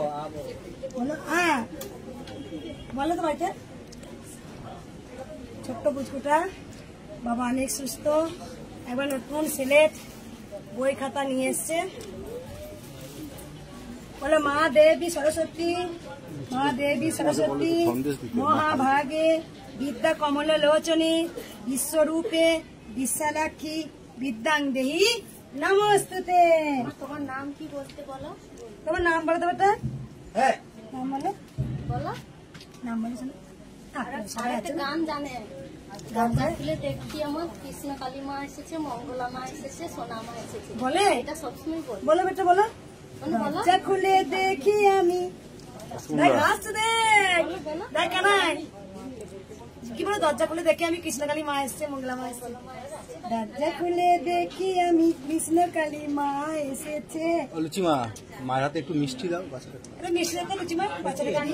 বলো বলো তো বাড়িতে। ছোট্ট বুঝকুটা বাবা অনেক সুস্থ, একবার নতুন সিলেট বই খাতা নিয়ে এসছে। বলো মা দেবী সরস্বতী, মা দেবী সরস্বতী মহাভাগে বিদ্যা কমল লোচনী বিশ্বরূপে বিশালাক্ষী বিদ্যাং দেহি নমস্তুতে। তোমার নাম কি বলতে বলো? তোমার নাম বলো তো বেটা। নাম বলো, বলো নাম বলো। গান জানে, গান খুলে দেখি আমার কৃষ্ণ কালী মা এসেছে, মঙ্গলা মা এসেছে, সোনা মা এসেছে বলে। এটা সবসময় বলে। বলো বেটা বলো। দরজা খুলে দেখি আমি, দেখ আসছে, দেখ দেখ কেনাই কি বলো। দরজা খুলে দেখি আমি কৃষ্ণকালী মা এসছে, মঙ্গলা মা এসছে। দরজা খুলে দেখি আমি কৃষ্ণকালী মা এসেছে। লুচি মা, মায়ের হাতে একটু মিষ্টি দাও বাচ্চাটাকে। এটা মিষ্টি দাও লুচি মা, বাচ্চাটাকে আমি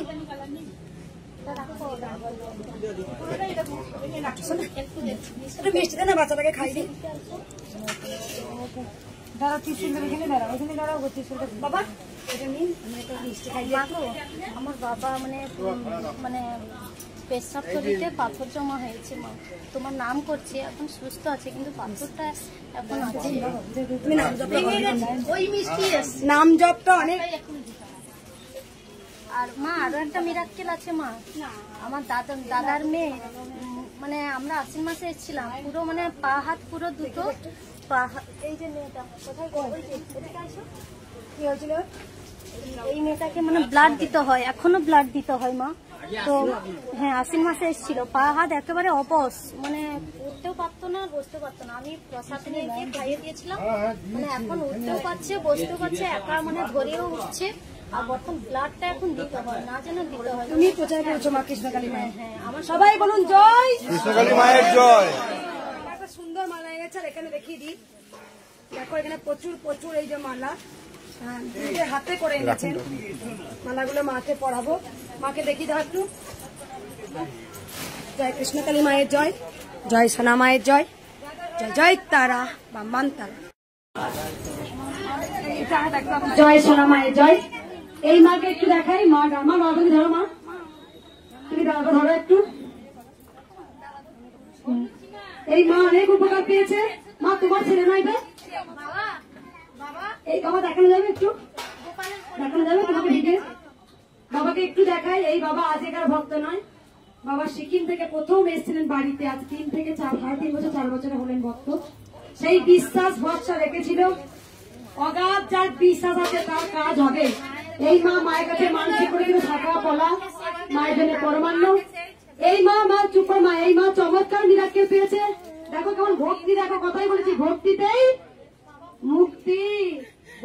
মিষ্টি দেয় না, বাচ্চাটাকে খাই দিই। দাঁড়াও, টিস্যুটা এখানে দাঁড়াও, এখানে দাঁড়াও। বাবা এটা নিন, আমি একটা মিষ্টি খাই দিই। আমার বাবা মানে মানে পেশাব তলিতে পাথর জমা হয়েছে। মা তোমার নাম করছে, এখন সুস্থ আছে, কিন্তু পাথরটা এখন আছে। ওই মিষ্টি নাম জপটা অনেক। আর মা আরো একটা মিরাক্কেল আছে মা, আমার দাদার মেয়ে মানে আমরা আশ্বিন মাসে এসেছিলাম, পুরো মানে পা হাত পুরো দুটো পা। এই যে মেয়েটা কোথায় কি হয়েছিল? এই মেয়েটাকে মানে ব্লাড দিতে হয়, এখনো ব্লাড দিতে হয় মা। তো হ্যাঁ আশ্বিন মাসে এসেছিল, পা হাত একেবারে অবশ, মানে উঠতেও পারতো না, বসতেও পারতো না। আমি প্রসাদ নিয়ে গিয়ে খাইয়ে দিয়েছিলাম, মানে এখন উঠতেও পারছে, বসতেও পারছে, একা মানে ধরেও উঠছে। আর বর্তমান ব্লাডটা এখন দিতে হয়, না যেন দিতে হয়। তুমি প্রচার করেছো মা কৃষ্ণকালী মায়ের। হ্যাঁ আমার সবাই বলুন জয় কৃষ্ণকালী মায়ের জয়। একটা সুন্দর মালা এনেছে, আর এখানে দেখিয়ে দিই। দেখো এখানে প্রচুর প্রচুর এই যে মালা হাতে করে এনেছেন। মালাগুলো মাকে পড়াবো, মাকে দেখিয়ে দাও একটু। জয় কৃষ্ণকালী মায়ের জয়, জয় সোনা মায়ের জয়, জয় জয় তারা বাম্বান তারা। জয় সোনা মায়ের জয়। এই মাকে একটু দেখাই। মা আমার বাবা ধরো, মা তুমি বাবা ধরো একটু। এই মা অনেক উপকার পেয়েছে। মা তোমার ছেলে নয় তো? এই বাবা দেখানো যাবে একটু, দেখানো যাবে তোমাকে? বাবাকে একটু দেখাই। এই বাবা আজকের ভক্ত নয়, বাবা সিকিম থেকে প্রথম এসেছিলেন বাড়িতে, আজ 3 থেকে 4.5 বছর 4 বছরে হলেন ভক্ত। সেই বিশ্বাস ভরসা রেখেছিল, অগাধ যার বিশ্বাস আছে তার কাজ হবে। এই মা মায়ের কাছে মানসিক করেছিল শাখা পলা, মায়ের জন্য পরমান্ন। এই মা চুপর মা, এই মা চমৎকার মিরাক্কেল পেয়েছে। দেখো কেমন ভক্তি, দেখো কথাই বলেছি, ভক্তিতেই মুক্তি।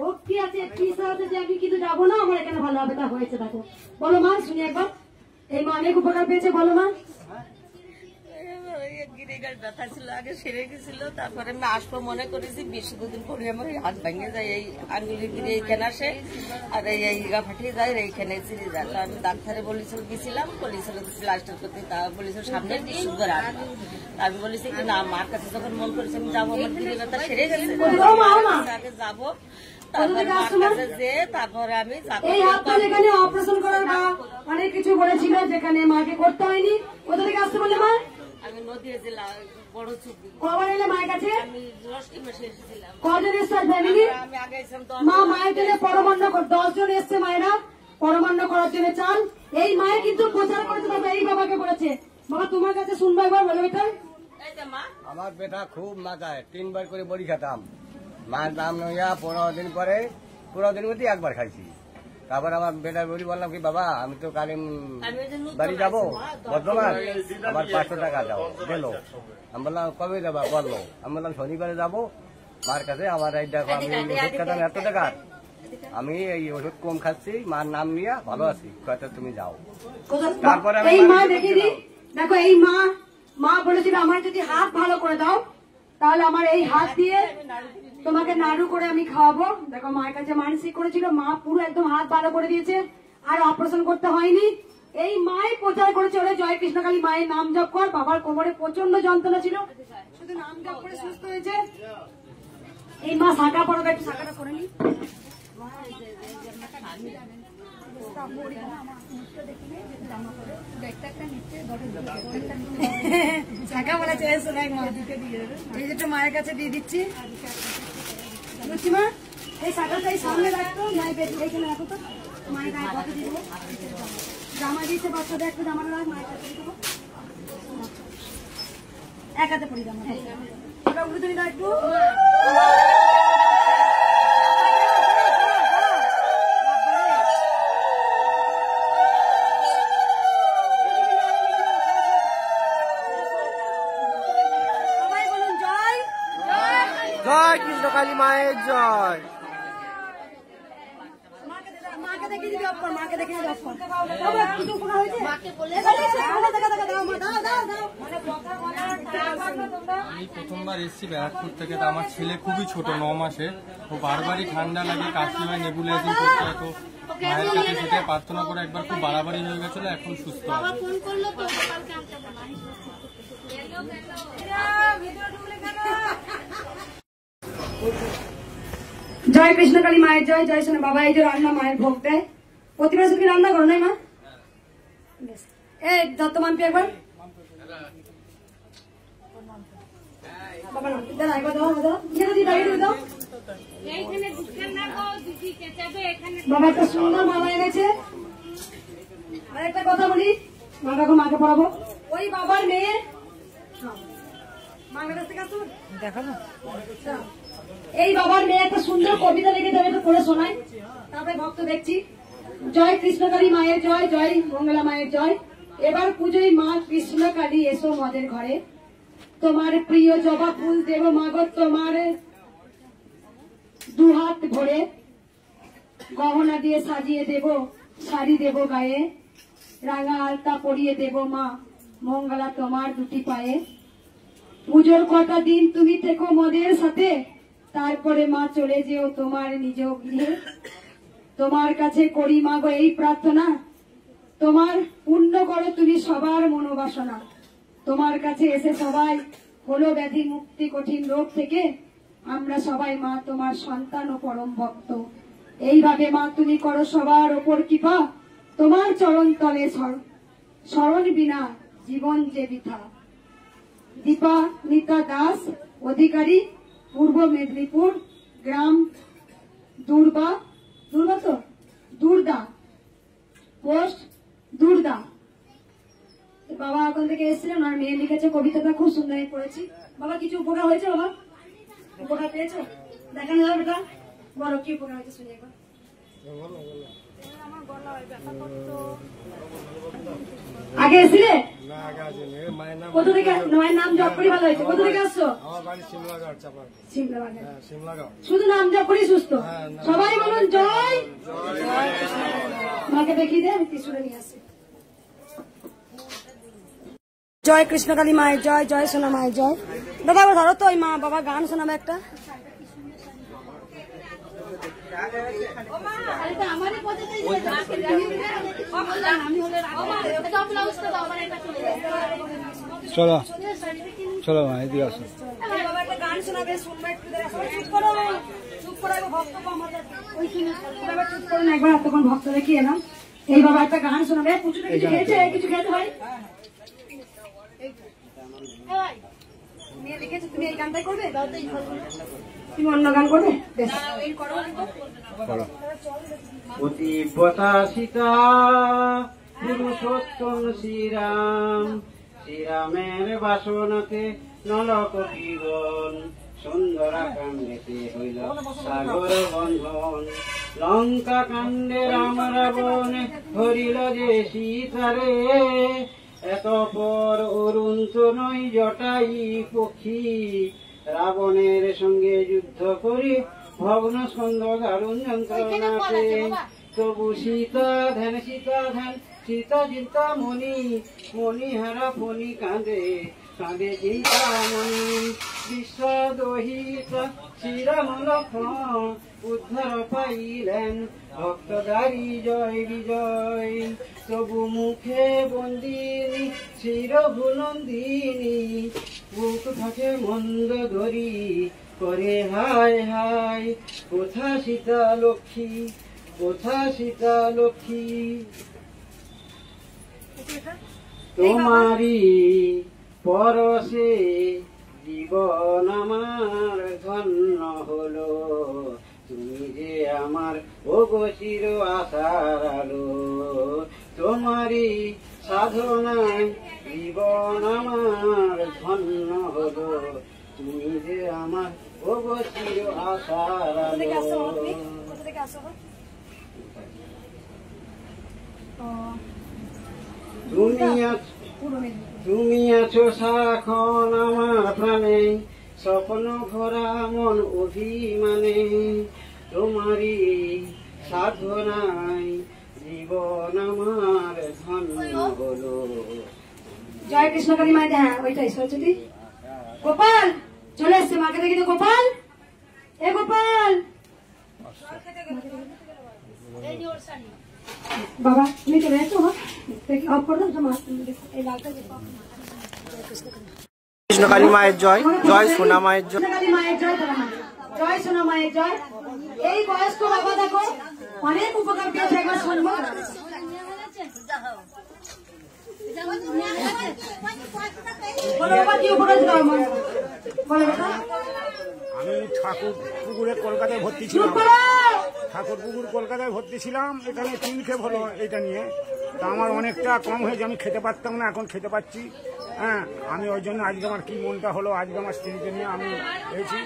ভক্তি আছে, বিশ্বাস আছে যে আমি কিন্তু যাবো না, আমার এখানে ভালো হবে, তা হয়েছে। দেখো বলো মা, শুনি একবার। এই মা অনেক উপকার পেয়েছে, বলো মা। গিরিগার ব্যথা ছিল, আগে সেরে গেছিল, তারপরে আমি আসবো মনে করেছি, 20 পরে আমার হাত ভেঙে যায়, এই আঙ্গুলি গিরে এইখানে আসে আর এই গা ফাটিয়ে যায়, এইখানে চিড়ে যায়। তো আমি ডাক্তারে বলেছিল গেছিলাম, বলেছিল প্লাস্টার করতে, তা বলেছিল সামনে বিশুদ্ধ রাখবো। আমি বলেছি কি না, মার কাছে যখন মন করেছে আমি যাবো, আমার গিরে ব্যথা সেরে গেছে, আগে যাবো। তারপরে আমি এই হাতটা যেখানে অপারেশন করার বা অনেক কিছু বলেছিল, যেখানে মাকে করতে হয়নি, কোথা থেকে আসতে বললে মা? আমি নদীয়া জেলা বড় চুপি। কবার এলে মায়ের কাছে? আমি 10 মাসে এসেছিলাম। কজন এসছে ফ্যামিলি? আমি আগে এসেছিলাম মা মায়ের জন্য পরমান্ন 10 জন এসছে মায়েরা পরমান্ন করার জন্য চান। এই মায়ের কিন্তু প্রচার করেছে, তবে এই বাবাকে বলেছে। বাবা তোমার কাছে শুনবো একবার, বলো এটা। আমার বেটা খুব মাথায় 3 বার করে বড়ি খেতাম, মায়ের নাম নইয়া 15 দিন পরে, 15 দিন মধ্যে একবার খাইছি। তারপর আমার বেটার বলি বললাম কি বাবা আমি তো কালিম বাড়ি যাবো বর্ধমান, আমার 500 টাকা দাও, দিল। আমি বললাম কবে যাবা, বললো। আমি বললাম শনিবারে যাবো মার কাছে, আমার এই দেখো আমি ওষুধ খেতাম এত টাকার, আমি এই ওষুধ কম খাচ্ছি, মার নাম নিয়ে ভালো আছি, কয়টা তুমি যাও। তারপরে এই মা দেখে দিই, দেখো এই মা বলেছিল আমার যদি হাত ভালো করে দাও তাহলে আমার এই হাত দিয়ে তোমাকে নাড়ু করে আমি খাওয়াবো। দেখো মায়ের কাছে মানসিক করেছিল, মা পুরো একদম হাত ভালো করে দিয়েছে, আর অপারেশন করতে হয়নি। এই মাই প্রচার করেছে, ওরে জয় কৃষ্ণকালী মায়ের নাম জপ কর। বাবার কোমরে প্রচন্ড যন্ত্রণা ছিল, শুধু নাম জপ করে সুস্থ হয়েছে। এই মা শাখা পড়বে, একটু শাখাটা করে নি। শাখা বলা চেয়েছে না, এই যেটা মায়ের কাছে দিয়ে দিচ্ছি। মা এই শাখাটা এই সামনে রাখতো, মায়ের এইখানে রাখো তো, মায়ের গায়ে কত দিয়ে দেবো। জামা দিয়েছে বাচ্চাদের, একটু জামাটা রাখ, মায়ের কাছে দিয়ে দেবো। এক হাতে পড়ি জামা, ওটা উঠে দিই একটু। জয় কৃষ্ণকালী মায়ের জয়। মাকে দেখে দিবি অপর, মাকে দেখে দিবি অপর। কিছু উপকার হয়েছে? আমি প্রথমবার এসেছি ব্যারাকপুর থেকে, তো আমার ছেলে খুবই ছোট, 9 মাসে, ও বারবারই ঠান্ডা লাগে, কাশি হয়, নেবুলাইজিং করতে হয়। তো মায়ের কাছে সেটা প্রার্থনা করে একবার খুব বাড়াবাড়ি হয়ে গেছিল, এখন সুস্থ আছে। জয় কৃষ্ণকালী মায়ের জয়, জয় সোনা। বাবা এই যে রান্না মায়ের ভোগ দেয়, প্রতিবার শুধু রান্না করো নাই মা? এই দত্ত মাম্পি একবার বাবা একটা সুন্দর মালা এনেছে। আর একটা কথা বলি, মাকে পড়াবো। ওই বাবার মেয়ে দেখাবো, এই বাবার মেয়ে একটা সুন্দর কবিতা লিখে দেবে, একটু পড়ে শোনায়, তারপরে ভক্ত দেখছি। জয় কৃষ্ণকালী মায়ের জয়, জয় মঙ্গলা মায়ের জয়। এবার পুজোয় মা কৃষ্ণকালী এসো মদের ঘরে, তোমার প্রিয় জবা ফুল দেব মাগো তোমার দুহাত ভরে, গহনা দিয়ে সাজিয়ে দেব, শাড়ি দেব গায়ে, রাঙা আলতা পরিয়ে দেব মা মঙ্গলা তোমার দুটি পায়ে। পুজোর কটা দিন তুমি থেকো মদের সাথে, তারপরে মা চলে যেও তোমার নিজ গৃহে। তোমার কাছে করি মাগো এই প্রার্থনা, তোমার পূর্ণ করো তুমি সবার মনোবাসনা। তোমার কাছে এসে সবাই হলো ব্যাধি মুক্তি কঠিন রোগ থেকে, আমরা সবাই মা তোমার সন্তান ও পরম ভক্ত। এইভাবে মা তুমি করো সবার ওপর কৃপা, তোমার চরণ তলে শরণ বিনা জীবন যে বৃথা। দীপা নিতা দাস, অধিকারী, পূর্ব মেদিনীপুর, গ্রাম দুর্দা, পোস্ট দুর্দা। বাবা মেয়ে লিখেছে কবিতাটা, খুব সুন্দর আমি পড়েছি। বাবা কিছু উপকার হয়েছে? বাবা উপকার পেয়েছো? দেখানো যাবে বেটা, বলো কি উপকার হয়েছে শুনে একবার। আগে এসেছিলে? কোথা থেকে? মায়ের নাম জপ করি ভালো হয়েছে। কোথা থেকে আসছো? শুধু নাম জপ করি সুস্থ? সবাই বলুন জয়। মাকে দেখিয়ে দে, আমি ত্রিশূলে নিয়ে আসি। জয় কৃষ্ণকালী মায়ের জয়, জয় সোনা মায়ের জয়। দাদা ধরো তো, ওই মা বাবা গান শোনাবে একটা। চলো চলো মা এদিকে আসো। গান শোনাবে, শুনবে একটু। চুপ করো, চুপ করো, ভক্ত একবার তখন ভক্ত দেখি এলাম। এই বাবা একটা গান শোনাবে। পুজোটা কিছু খেয়েছে? কিছু খেতে হয়? মেয়ে লিখেছে তুমি এই গানটাই করবে? তুমি অন্য গান করবে? বেশ পতিব্রতা সীতা পুরুষোত্তম শ্রীরাম, শ্রীরামের বাসনাতে নলকটিগণ, সুন্দরা কাণ্ডেতে হইল সাগর বন্ধন, লঙ্কা কাণ্ডে রাম রাবণ ধরিল যে সীতারে, এত পর অরুণ নই জটাই পক্ষী, রাবণের সঙ্গে যুদ্ধ করি ভগ্ন স্কন্ধ দারুণ যন্ত্রণাতে, তবু সীতা ধ্যান সীতা চিন্তামণি, মণিহারা ফণি কাঁদে কাঁদে চিন্তামণি, বিশ্বদোহিত শ্রীরাম লক্ষ্মণ উদ্ধার পাইলেন ভক্তদারি জয় বিজয়, তবু মুখে বন্দিনী চিরভুনন্দিনী, বুক থাকে মন্দ ধরি করে হায় হায়, কোথা সীতা লক্ষ্মী, কোথা সীতা লক্ষ্মী, তোমারি পরশে জীবন আমার ধন্য হলো, তুমি যে আমার অগচির আশার আলো, তোমারি সাধনায় জীবন আমার ধন্য হলো, তুমি যে আমার অগচির আশার আলো। তুমি আছো সাখন আমার প্রাণে, স্বপ্ন ভরা মন অভিমানে, তোমারই সাধনায় জীবন আমার ধন্য হলো। জয় কৃষ্ণকালী মায়ের। হ্যাঁ ওইটাই সরস্বতী। গোপাল চলে এসছে, মাকে দেখি তো। গোপাল, এ গোপাল বাবা তুমি চলে এসো। অফ করে দাও। কৃষ্ণকালী মায়ের জয়, জয় সোনা মায়ের জয়, কৃষ্ণকালী মায়ের জয়, জয় সোনা মায়ের জয়। এই বয়স্ক বাবা দেখো অনেক উপকার পেয়েছে, একবার শুনবো। আমি ঠাকুর পুকুরে কলকাতায় ভর্তি ছিলাম, ঠাকুর পুকুর কলকাতায় ভর্তি ছিলাম। এখানে 3 খেপ হলো এটা নিয়ে, তা আমার অনেকটা কম হয়েছে, আমি খেতে পারতাম না, এখন খেতে পাচ্ছি। হ্যাঁ আমি ওই জন্য আজকে আমার কি মনটা হলো, আজকে আমার স্ত্রীকে নিয়ে আমি এসেছি।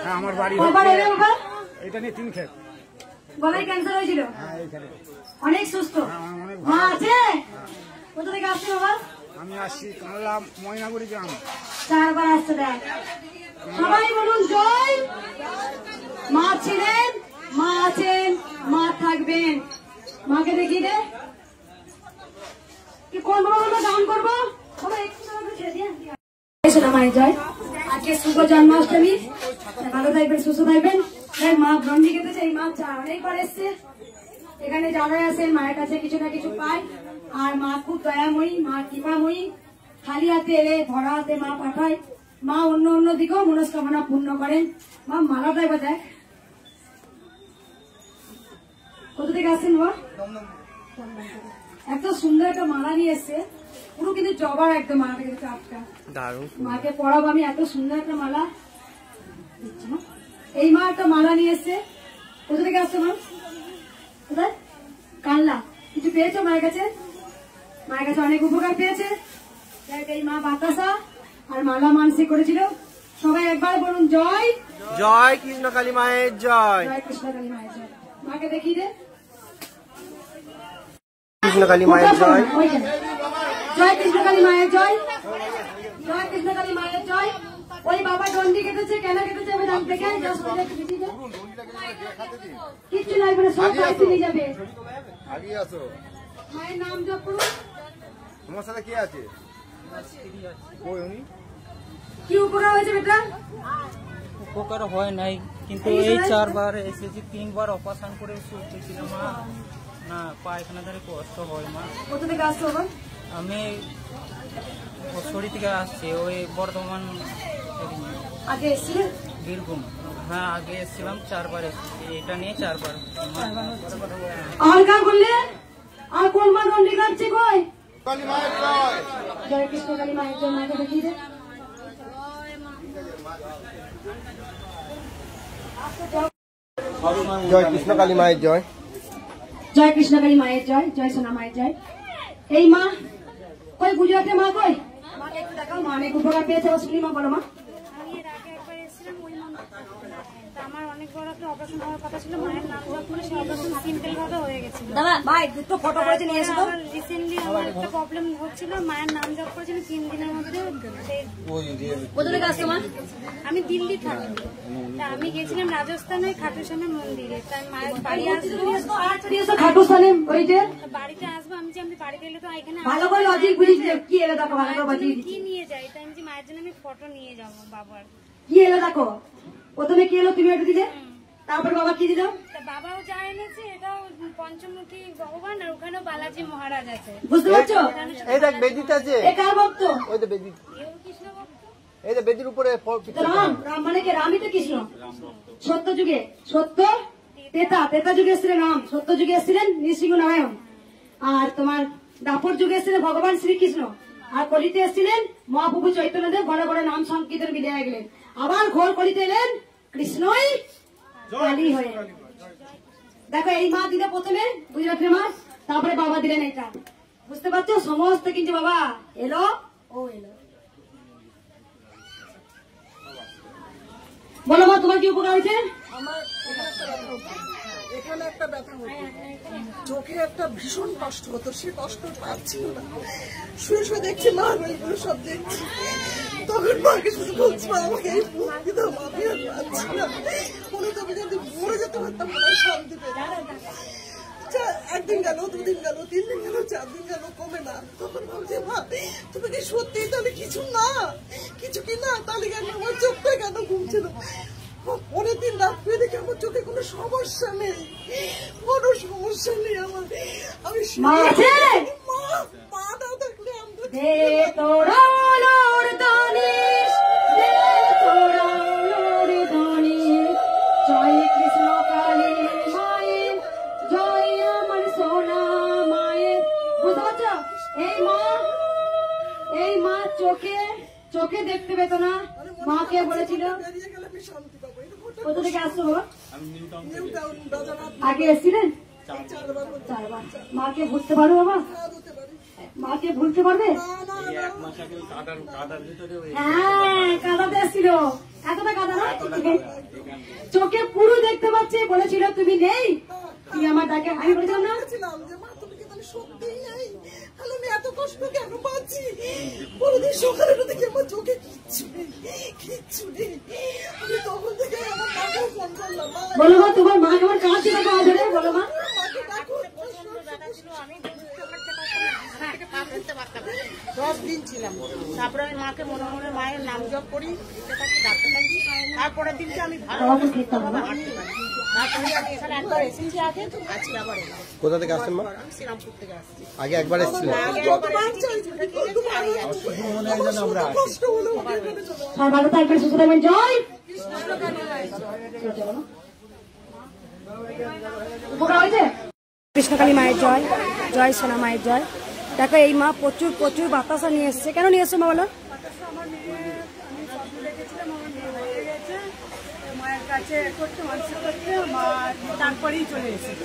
হ্যাঁ আমার বাড়ি এটা নিয়ে 3 খেপ। গলায় ক্যান্সার হয়েছিল? হ্যাঁ এইখানে অনেক সুস্থ। মা আছে? কোথা থেকে আসছে বাবা? আমি আসছি কানলা ময়নাগুড়ি গ্রাম। 4 বার আসছে। দেখ সবাই বলুন জয়। মা ছিলেন, মা আছেন, মা থাকবেন। মাকে দেখিয়ে দে। কি করবো বলো? গান করবো? মায়ের জয়। আজকে শুভ জন্মাষ্টমী, ভালো থাকবেন, সুস্থ থাকবেন। মা ব্রহ্মী খেতেছে। এই মা অনেকবার এসছে এখানে, যারা আসেন মায়ের কাছে কিছু না কিছু পায়। আর মা খুব দয়াময়ী, মা কৃপাময়ী। খালি হাতে এলে ভরা হাতে মা পাঠায়। মা অন্য অন্য দিকেও মনস্কামনা পূর্ণ করেন। মা মালাটা এবার দেখ। কোথা থেকে আসছেন মা? এত সুন্দর একটা মালা নিয়ে এসছে, পুরো কিন্তু জবার একদম মালাটা কিন্তু আটকা। মাকে পড়াবো আমি, এত সুন্দর একটা মালা। এই মা একটা মালা নিয়ে এসছে। কোথা থেকে আসছে মা? কোথায়? কানলা। কিছু পেয়েছো মায়ের কাছে? মায়ের কাছে অনেক উপকার পেয়েছে। এই মা বাতাসা আর মালা মানসিক করেছিল। সবাই একবার বলুন জয় জয় কৃষ্ণকালী মায়ের জয়। জয় কৃষ্ণকালী মায়ের জয়। মাকে দেখিয়ে দে। কৃষ্ণকালী মায়ের জয়। জয় কৃষ্ণকালী মায়ের জয়। জয় কৃষ্ণকালী মায়ের জয়। ওই বাবা দণ্ডি কেটেছে, কেন কেটেছে আমি নাম দেখে কিচ্ছু লাগবে না, সব দায়িত্ব নিয়ে যাবে। মায়ের নাম জপ করুন। তোমার সাথে কে আছে? কি উপকার হয়েছে বেটা? উপকার হয় নাই, কিন্তু এই 4 বার এসেছি, 3 বার অপারেশন করে শুয়েছিল মা। না পায়খানা ধরে কষ্ট হয় মা। কোথা থেকে আসছো বাবা? আমি শরীর থেকে আসছি, ওই বর্ধমান। আগে এসেছিলেন? বীরভূম। হ্যাঁ আগে এসেছিলাম, 4 বার এসেছি, এটা নিয়ে 4 বার। আর কার বললে? আর কোন মা দণ্ডি কাটছে কই? জয় কৃষ্ণকালী মায়ের জয়। মাকে দেখিয়ে দে। জয় কৃষ্ণকালী মায়ের জয়। জয় কৃষ্ণকালী মায়ের জয়। জয় সোনা মায়ের জয়। এই মা কই গুজরাটে মা কই? মাকে একটু দেখাও, মা অনেক উপকার পেয়েছে। শুনি মা, বলো মা। আমার অনেক বড় একটা অপারেশন হওয়ার কথা ছিল, মায়ের নাম জপ করে সেই অপারেশন সিম্পল ভাবে হয়ে গেছিল। দাদা ভাই দুটো ফটো করেছে নিয়ে এসো তো। রিসেন্টলি আমার একটা প্রবলেম হচ্ছিল, মায়ের নাম জপ করেছিল 3 দিনের মধ্যে। কোথা থেকে আসছো মা? আমি দিল্লি থাকি। তা আমি গেছিলাম রাজস্থানে খাটুশ্যামের মন্দিরে। তাই মায়ের বাড়ি আসবো, খাটুশ্যামে ওই যে বাড়িতে আসবো। আমি যে আমি বাড়িতে এলে তো এখানে ভালো করে লজিক বুঝিস কি এলো দেখো, ভালো করে বুঝিয়ে কি নিয়ে যাই। তাই আমি যে মায়ের জন্য আমি ফটো নিয়ে যাবো বাবার। কি এলো দেখো, প্রথমে কি এলো তুমি একটু দিলে, তারপর বাবা কি দিল? বাবাও যা এনেছে, এটাও পঞ্চমুখী ভগবান, আর ওখানেও বালাজি মহারাজ আছে। বুঝতে পারছো? এই দেখ বেদিটা আছে, এ কার ভক্ত? ওই তো বেদি, এই যে বেদির উপরে রাম। রাম মানে কি? রামই তো কৃষ্ণ। সত্য যুগে সত্য তেতা যুগে এসেছিলেন রাম, সত্য যুগে এসেছিলেন নৃসিংহ নারায়ণ, আর তোমার দাপর যুগে এসেছিলেন ভগবান শ্রীকৃষ্ণ, আর কলিতে এসেছিলেন মহাপ্রভু চৈতন্যদেব। বড় বড় নাম সংকীর্তন বিদায় গেলেন। আবার ঘোর কলিতে এলেন কৃষ্ণই কালী হয়ে। দেখো এই মা দিলে প্রথমে গুজরাটের মা, তারপরে বাবা দিলেন এটা। বুঝতে পারছো? সমস্ত কিন্তু বাবা এলো ও এলো। বলো মা তোমার কি উপকার হয়েছে? এখানে একটা ব্যথা হতো, চোখে একটা ভীষণ কষ্ট হতো, সে কষ্ট পাচ্ছিল না। শুয়ে শুয়ে দেখছি মা ওইগুলো সব দেখছি। তখন মাকে শুধু বলছি আমাকে এই মুক্তি দাও, আমি আর পাচ্ছি না। মনে তো আমি যদি মরে যেতে পারতাম মনে হয় শান্তি পেতাম। একদিন গেল, 2 দিন গেল, 3 দিন গেল, 4 দিন গেল, কমে না। তখন ভাবছি মা তুমি কি সত্যি তাহলে কিছু না, কিছু কি না, তাহলে কেন আমার চোখটা কেন ঘুমছে না? পরের দিন রাত পেয়ে দেখি আমার চোখে কোনো সমস্যা নেই, কোনো সমস্যা নেই আমার। আমি মা না থাকলে আমরা জয় কৃষ্ণ কালী মায়ের জয়, আমার সোনা মায়ের। বুঝতে পারছো? এই মা চোখে দেখতে পেত না। মাকে বলেছিল কোথা থেকে আসছো বাবা? আগে এসেছিলেন 4 বার। মাকে ভুলতে পারো বাবা? মাকে ভুলতে পারবে? হ্যাঁ কাদাতে এসেছিল, এতটা কাদা না, চোখে পুরো দেখতে পাচ্ছে। বলেছিল তুমি নেই, তুমি আমার ডাকে। আমি বলেছিলাম না সত্যিই নেই, তাহলে আমি এত কষ্ট কেন পাচ্ছি? পরদিন সকালে দেখি আমার চোখে কিচ্ছু নেই। আমি তখন থেকে আমার মাকেও ফোন করলাম। বলো মা তোমার মা আমার কাছে বলো মা। মাকে ডাকো। 10 দিন ছিলাম, তারপরে আমি মাকে মনে মনে মায়ের নাম জপ করি, ডাকতে থাকি। তারপরের দিনকে আমি ভালো হাঁটতে পারি। তারপরে আমি এখানে একবার এসেছি, আগে আজকে আবার এলাম। কোথা থেকে আসছেন মা? শ্রীরামপুর থেকে আসছি। আগে একবার এসেছিলেন? ভালো থাকবেন, সুস্থ থাকবেন। জয় উপকার হয়েছে? কৃষ্ণকালী মায়ের জয়। জয় সোনা মায়ের জয়। দেখো এই মা প্রচুর বাতাসা নিয়ে এসছে। কেন নিয়ে এসছে মা বলো? মায়ের কাছে করতে মানসিক করতে মা তারপরেই চলে এসেছে।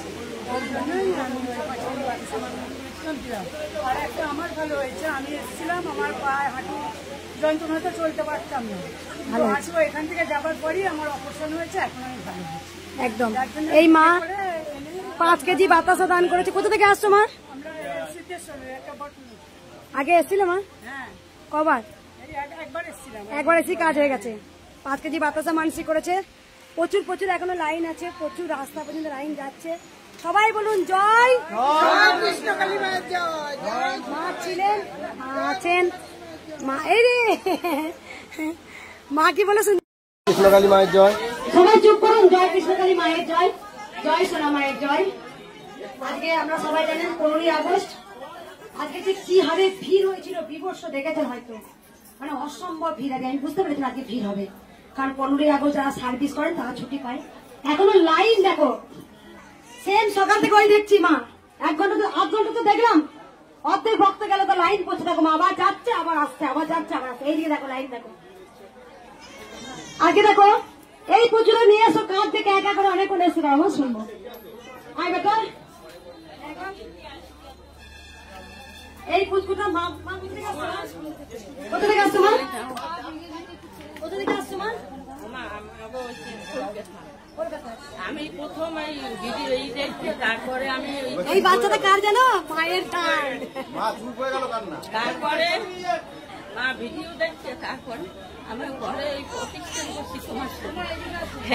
আর একটা আমার ভালো হয়েছে, আমি এসেছিলাম আমার পায়ে হাঁটু যন্ত্রণাতে চলতে পারতাম না, ভালো আসবো এখান থেকে যাবার পরই আমার অপারেশন হয়েছে, এখন আমি ভালো হয়েছি একদম। এই মা 5 কেজি বাতাসা দান করেছে। কোথা থেকে আসছো মা? আগে এসেছিল মা? কবার? একবার এসে কাজ হয়ে গেছে। 5 কেজি বাতাসা মানসিক করেছে। প্রচুর প্রচুর এখনো লাইন আছে, প্রচুর রাস্তা পর্যন্ত লাইন যাচ্ছে। সবাই বলুন জয় কৃষ্ণকালী মায়ের জয়। মা ছিলেন, আছেন মা। এই রে মা কি বলে শুন? কৃষ্ণকালী মায়ের জয়। সবাই চুপ করুন। জয় কৃষ্ণকালী মায়ের জয়, জয় সোনা মায়ের জয়। আজকে আমরা সবাই জানেন 15ই আগস্ট। আজকে যে কি হারে ভিড় হয়েছিল বিভৎস, দেখেছেন হয়তো, মানে অসম্ভব ভিড়। আগে আমি বুঝতে পেরেছিলাম আজকে ভিড় হবে, কারণ 15ই আগস্ট যারা সার্ভিস করেন তারা ছুটি পায়। এখনো লাইন দেখো, সেম সকাল থেকে ওই দেখছি মা। 1 ঘন্টা তো 8 ঘন্টা তো দেখলাম, অর্ধেক ভক্ত গেলে তো লাইন পড়ছে। দেখো মা আবার যাচ্ছে আবার আসছে, আবার যাচ্ছে আবার আসছে। এইদিকে দেখো লাইন দেখো। আগে দেখো এই পুজোটা নিয়ে এসো, কাঁধ থেকে একা করে অনেক এসে আমার শুনবো। আয় বেটা এই পুজোটা মা কোথা থেকে আসছো মা? কোথা থেকে আসছো মা? আমি প্রথম এই ভিডিও এই দেখছি, তারপরে আমি এই বাচ্চাটা কার জানো? মায়ের কার। তারপরে মা ভিডিও দেখছে, তারপরে আমি ঘরে এই প্রতিষ্ঠান করছি তোমার সময়।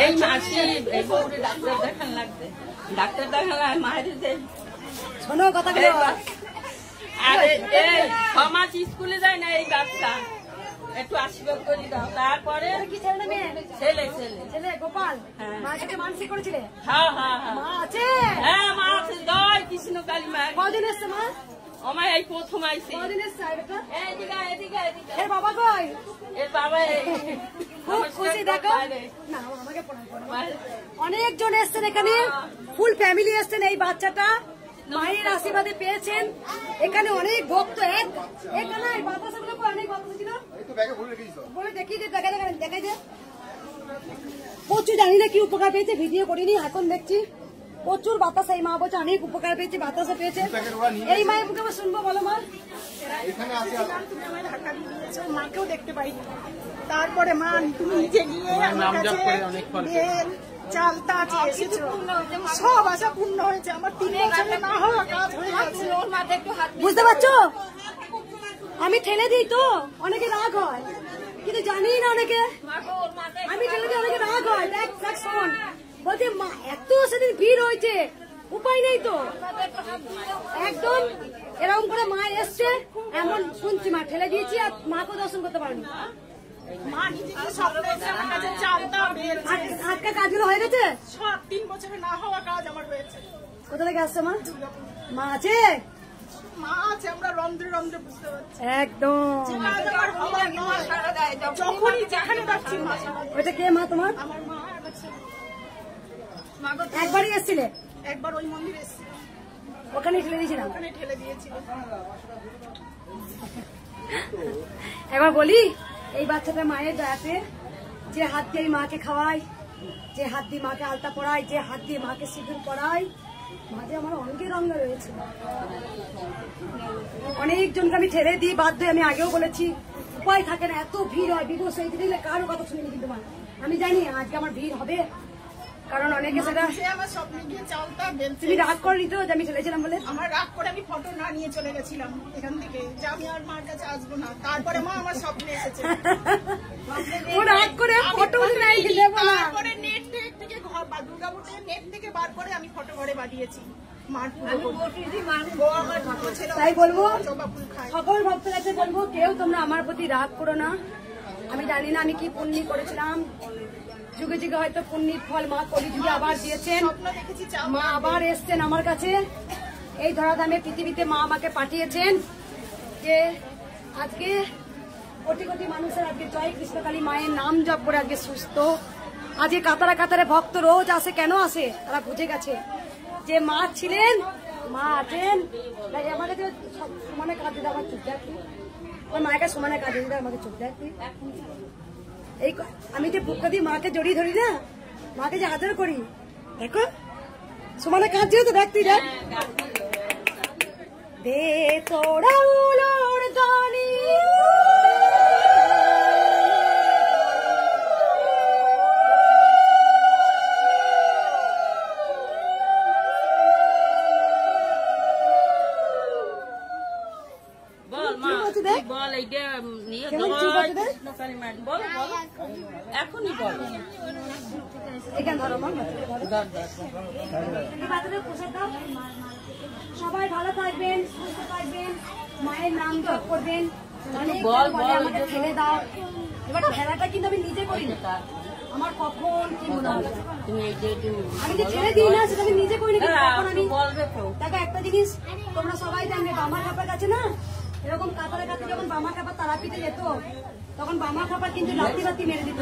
এই মাসি এই বউরে ডাক্তার দেখান লাগবে, ডাক্তার দেখালাম মায়ের যে শোনো কথাগুলো। আরে এই 6 মাস স্কুলে যায় না এই বাচ্চা, একটু আশীর্বাদ করে দাও। তারপরে কি ছেলে না মেয়ে? ছেলে ছেলে ছেলে গোপাল। মা থেকে মানসিক করেছিলে? হ্যাঁ হ্যাঁ হ্যাঁ মা আছে? হ্যাঁ মা আছে। জয় কৃষ্ণকালী মা। কদিন এসছে মা? আমার এই প্রথম আইছে। কদিন এসছে? এদিকে এদিকে এদিকে। এর বাবা কই? এর বাবা খুব খুশি দেখো না, আমাকে প্রণাম করো। অনেকজন এসছেন এখানে, ফুল ফ্যামিলি এসছেন। এই বাচ্চাটা মায়ের আশীর্বাদে পেয়েছেন। এখানে অনেক ভক্ত, এখানে বাতাসগুলো অনেক ভক্ত ছিল বলে দেখিয়ে দিয়ে দেখাই যে প্রচুর জানি না কি উপকার পেয়েছে, ভিডিও করিনি, এখন দেখছি প্রচুর বাতাসা। এই মা বলছে অনেক উপকার পেয়েছে, বাতাসা পেয়েছে। এই মায়ের মুখে আবার শুনবো, বলো মা। তুমি আমার ঢাকা দিয়েছো, মাকেও দেখতে পাইনি। তারপরে মা তুমি নিজে গিয়ে আমার কাছে বেল চাল তা চেয়েছো, সব আশা পূর্ণ হয়েছে। আমার 3 বছরে না হওয়া কাজ হয়ে গেছে। বুঝতে পারছো? আমি ঠেলে দিই তো অনেকে রাগ হয়, কিন্তু জানি না অনেকে আমি ঠেলে দিই, অনেকে রাগ হয়। দেখ শোন, বলছে মা এত সেদিন ভিড় হয়েছে, উপায় নেই তো। একদম এরকম করে মা এসছে, এমন শুনছি মা ঠেলে দিয়েছি আর মাকেও দর্শন করতে পারিনি। আজকে কাজগুলো হয়ে গেছে, সব 3 বছরে না হওয়া কাজ আমার হয়েছে। কোথা থেকে আসছে মা? মা আছে? মা আছে, আমরা রন্ধ্রে রন্ধ্রে বুঝতে পারছি একদম। যখনই যেখানে যাচ্ছি মা। ওইটা কে মা তোমার? আমার মা। একবারই এসেছিলে? একবার ওই মন্দিরে এসেছি, ওখানে ঠেলে দিয়েছিলাম। ওখানে ঠেলে দিয়েছিল। একবার বলি, এই বাচ্চাটা মায়ের দয়াতে যে হাত দিয়ে মাকে খাওয়াই, যে হাত দিয়ে মাকে আলতা পরাই, যে হাত দিয়ে মাকে সিঁদুর পরাই, মাঝে আমার অঙ্গে রঙে রয়েছে। অনেকজনকে আমি ঠেলে দিই, বাধ্য। আমি আগেও বলেছি, উপায় থাকে না, এত ভিড় হয়। বিবস এই দিলে কারো কথা শুনিনি, কিন্তু আমি জানি আজকে আমার ভিড় হবে, কারণ অনেকে সেটা আমার স্বপ্নে গিয়ে চালটা বেল। তুমি রাগ করনি তো যে আমি ঠেলেছিলাম বলে? আমার রাগ করে আমি ফটো না নিয়ে চলে গেছিলাম এখান থেকে, যে আমি আর মার কাছে আসবো না। তারপরে মা আমার স্বপ্নে এসেছে। ও রাগ করে ফটো নাই নেব না। তারপরে নেট থেকে ঘর দুর্গাপুরের নেট থেকে বার করে আমি ফটো ঘরে বাঁধিয়েছি। তাই বলবো সকল ভক্তের কাছে বলবো, কেউ তোমরা আমার প্রতি রাগ করো না। আমি জানি না আমি কি পুণ্য করেছিলাম, যুগে যুগে হয়তো পুণ্যের ফল মা কলিযুগে আবার দিয়েছেন। মা আবার এসছেন আমার কাছে, এই ধরাধামে পৃথিবীতে মা আমাকে পাঠিয়েছেন যে আজকে কোটি কোটি মানুষের আজকে জয় কৃষ্ণকালী মায়ের নাম জপ করে আজকে সুস্থ। আজকে কাতারে কাতারে ভক্ত রোজ আসে, কেন আসে? তারা বুঝে গেছে যে মা ছিলেন, মা আছেন। তাই আমার কাছে সমানে কাজ দিতে আমার চুপ দেখি, আমার মায়ের কাছে সমানে কাজ দিতে আমাকে চুপ দেখি। এই আমি যে বুকটা দিয়ে মাকে জড়িয়ে ধরি না, মাকে যে আদর করি, দেখো সমানে কাজ যেহেতু দেখতি দেখ। দে তোরা উলোর গানি বল মা তুই বল এইটা নিয়ে জয় কৃষ্ণকালী মায়ের বল বল এখনই বল এখানে ধরো মা সবাই ভালো থাকবেন, সুস্থ থাকবেন, মায়ের নাম জপ করবেন। বল আমাকে ছেড়ে দাও। এবার খেলাটা কিন্তু আমি নিজে করি না, আমার কখন কি মনে হবে আমি যে ছেড়ে দিই না সেটা আমি নিজে করি না। দেখো একটা জিনিস তোমরা সবাই জানবে, বামা খাপার কাছে না এরকম কাতারে কাছে যখন বামা খাপার তারাপীঠে যেত তখন বামা খাপার কিন্তু রাত্রি রাত্রি মেরে দিত।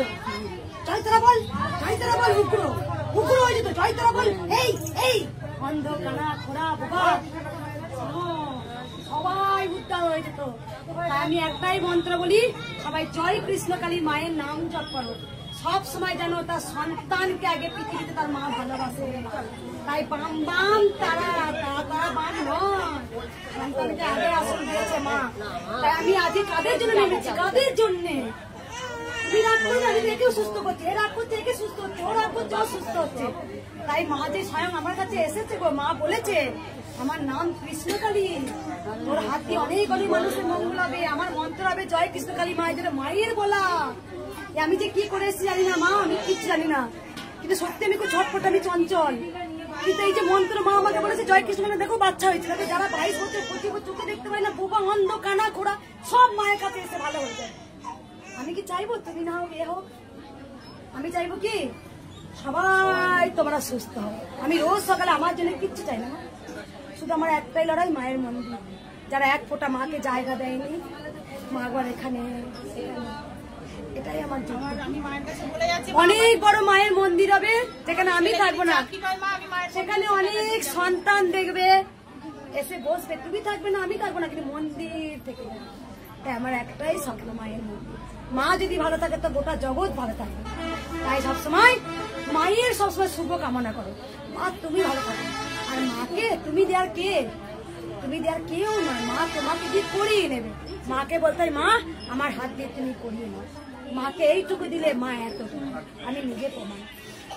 জয়তারা বল, জয়তারা বল, উগ্র উগ্র হয়ে যেত। জয়তারা বল, এই এই অন্ধ কানা খোড়া বোবা সবাই উদ্ধার হয়ে যেত। তাই আমি একটাই মন্ত্র বলি, সবাই জয় কৃষ্ণকালী মায়ের নাম জপ করো। সব সময় যেন তার সন্তানকে আগে পৃথিবীতে তার মা ভালোবাসে। তাই বাম বাম তারা তারা বাম নয়, সন্তানকে আগে আসন দিয়েছে মা। তাই আমি আজ কাদের জন্য নেমেছি, কাদের জন্যে? তুমি রাগ করলে আমি একেও সুস্থ করছি, এ রাগ করছে একে সুস্থ হচ্ছে, ও রাগ করছে ও সুস্থ হচ্ছে। তাই মা যে স্বয়ং আমার কাছে এসেছে গো, মা বলেছে আমার নাম কৃষ্ণকালী, তোর হাত দিয়ে অনেক অনেক মানুষের মঙ্গল হবে, আমার মন্ত্র হবে জয় কৃষ্ণকালী মায়ের জন্য। মায়ের বলা আমি যে কি করে এসেছি জানি না মা, আমি কিচ্ছু জানি না, কিন্তু সত্যি আমি খুব ঝটপট, আমি চঞ্চল। কিন্তু এই যে মন্ত্র মা আমাকে বলেছে জয় কৃষ্ণকালী, দেখো বাচ্চা হয়েছে, যারা 22 বছর 25 বছর চোখে দেখতে পায় না, বোবা অন্ধ কানা ঘোড়া সব মায়ের কাছে এসে ভালো হয়ে যায়। আমি কি চাইবো তুমি না হোক এ হোক? আমি চাইবো কি সবাই তোমরা সুস্থ হও। আমি রোজ সকালে আমার জন্য কিচ্ছু চাই না, শুধু আমার একটাই লড়াই মায়ের মন্দির। যারা এক ফোঁটা মাকে জায়গা দেয়নি, মা একবার এখানে এটাই আমার জন্য। অনেক বড় মায়ের মন্দির হবে যেখানে আমি থাকবো না, সেখানে অনেক সন্তান দেখবে এসে বসবে, তুমি থাকবে না আমি থাকবো না, কিন্তু মন্দির থেকে। তাই আমার একটাই স্বপ্ন মায়ের মন্দির। মা যদি ভালো থাকে তো গোটা জগৎ ভালো থাকবে। তাই সবসময় মায়ের সবসময় শুভ কামনা করো, মা তুমি ভালো থাকো। আর মাকে তুমি দেওয়ার কে? তুমি দেওয়ার কেউ নয়, মা তোমাকে দিয়ে করিয়ে নেবে। মাকে বলতে মা আমার হাত দিয়ে তুমি করিয়ে নাও। মাকে এইটুকু দিলে মা এতটুকু, আমি নিজে প্রমাণ।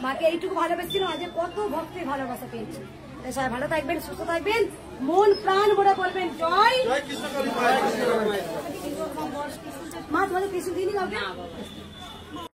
মাকে এইটুকু ভালোবেসেছিলাম, আজ কত ভক্তের ভালোবাসা পেয়েছি। তাই সবাই ভালো থাকবেন, সুস্থ থাকবেন, মন প্রাণ ভরে বলবেন জয়। মা তোমাদের কিছু দিনই কাউকে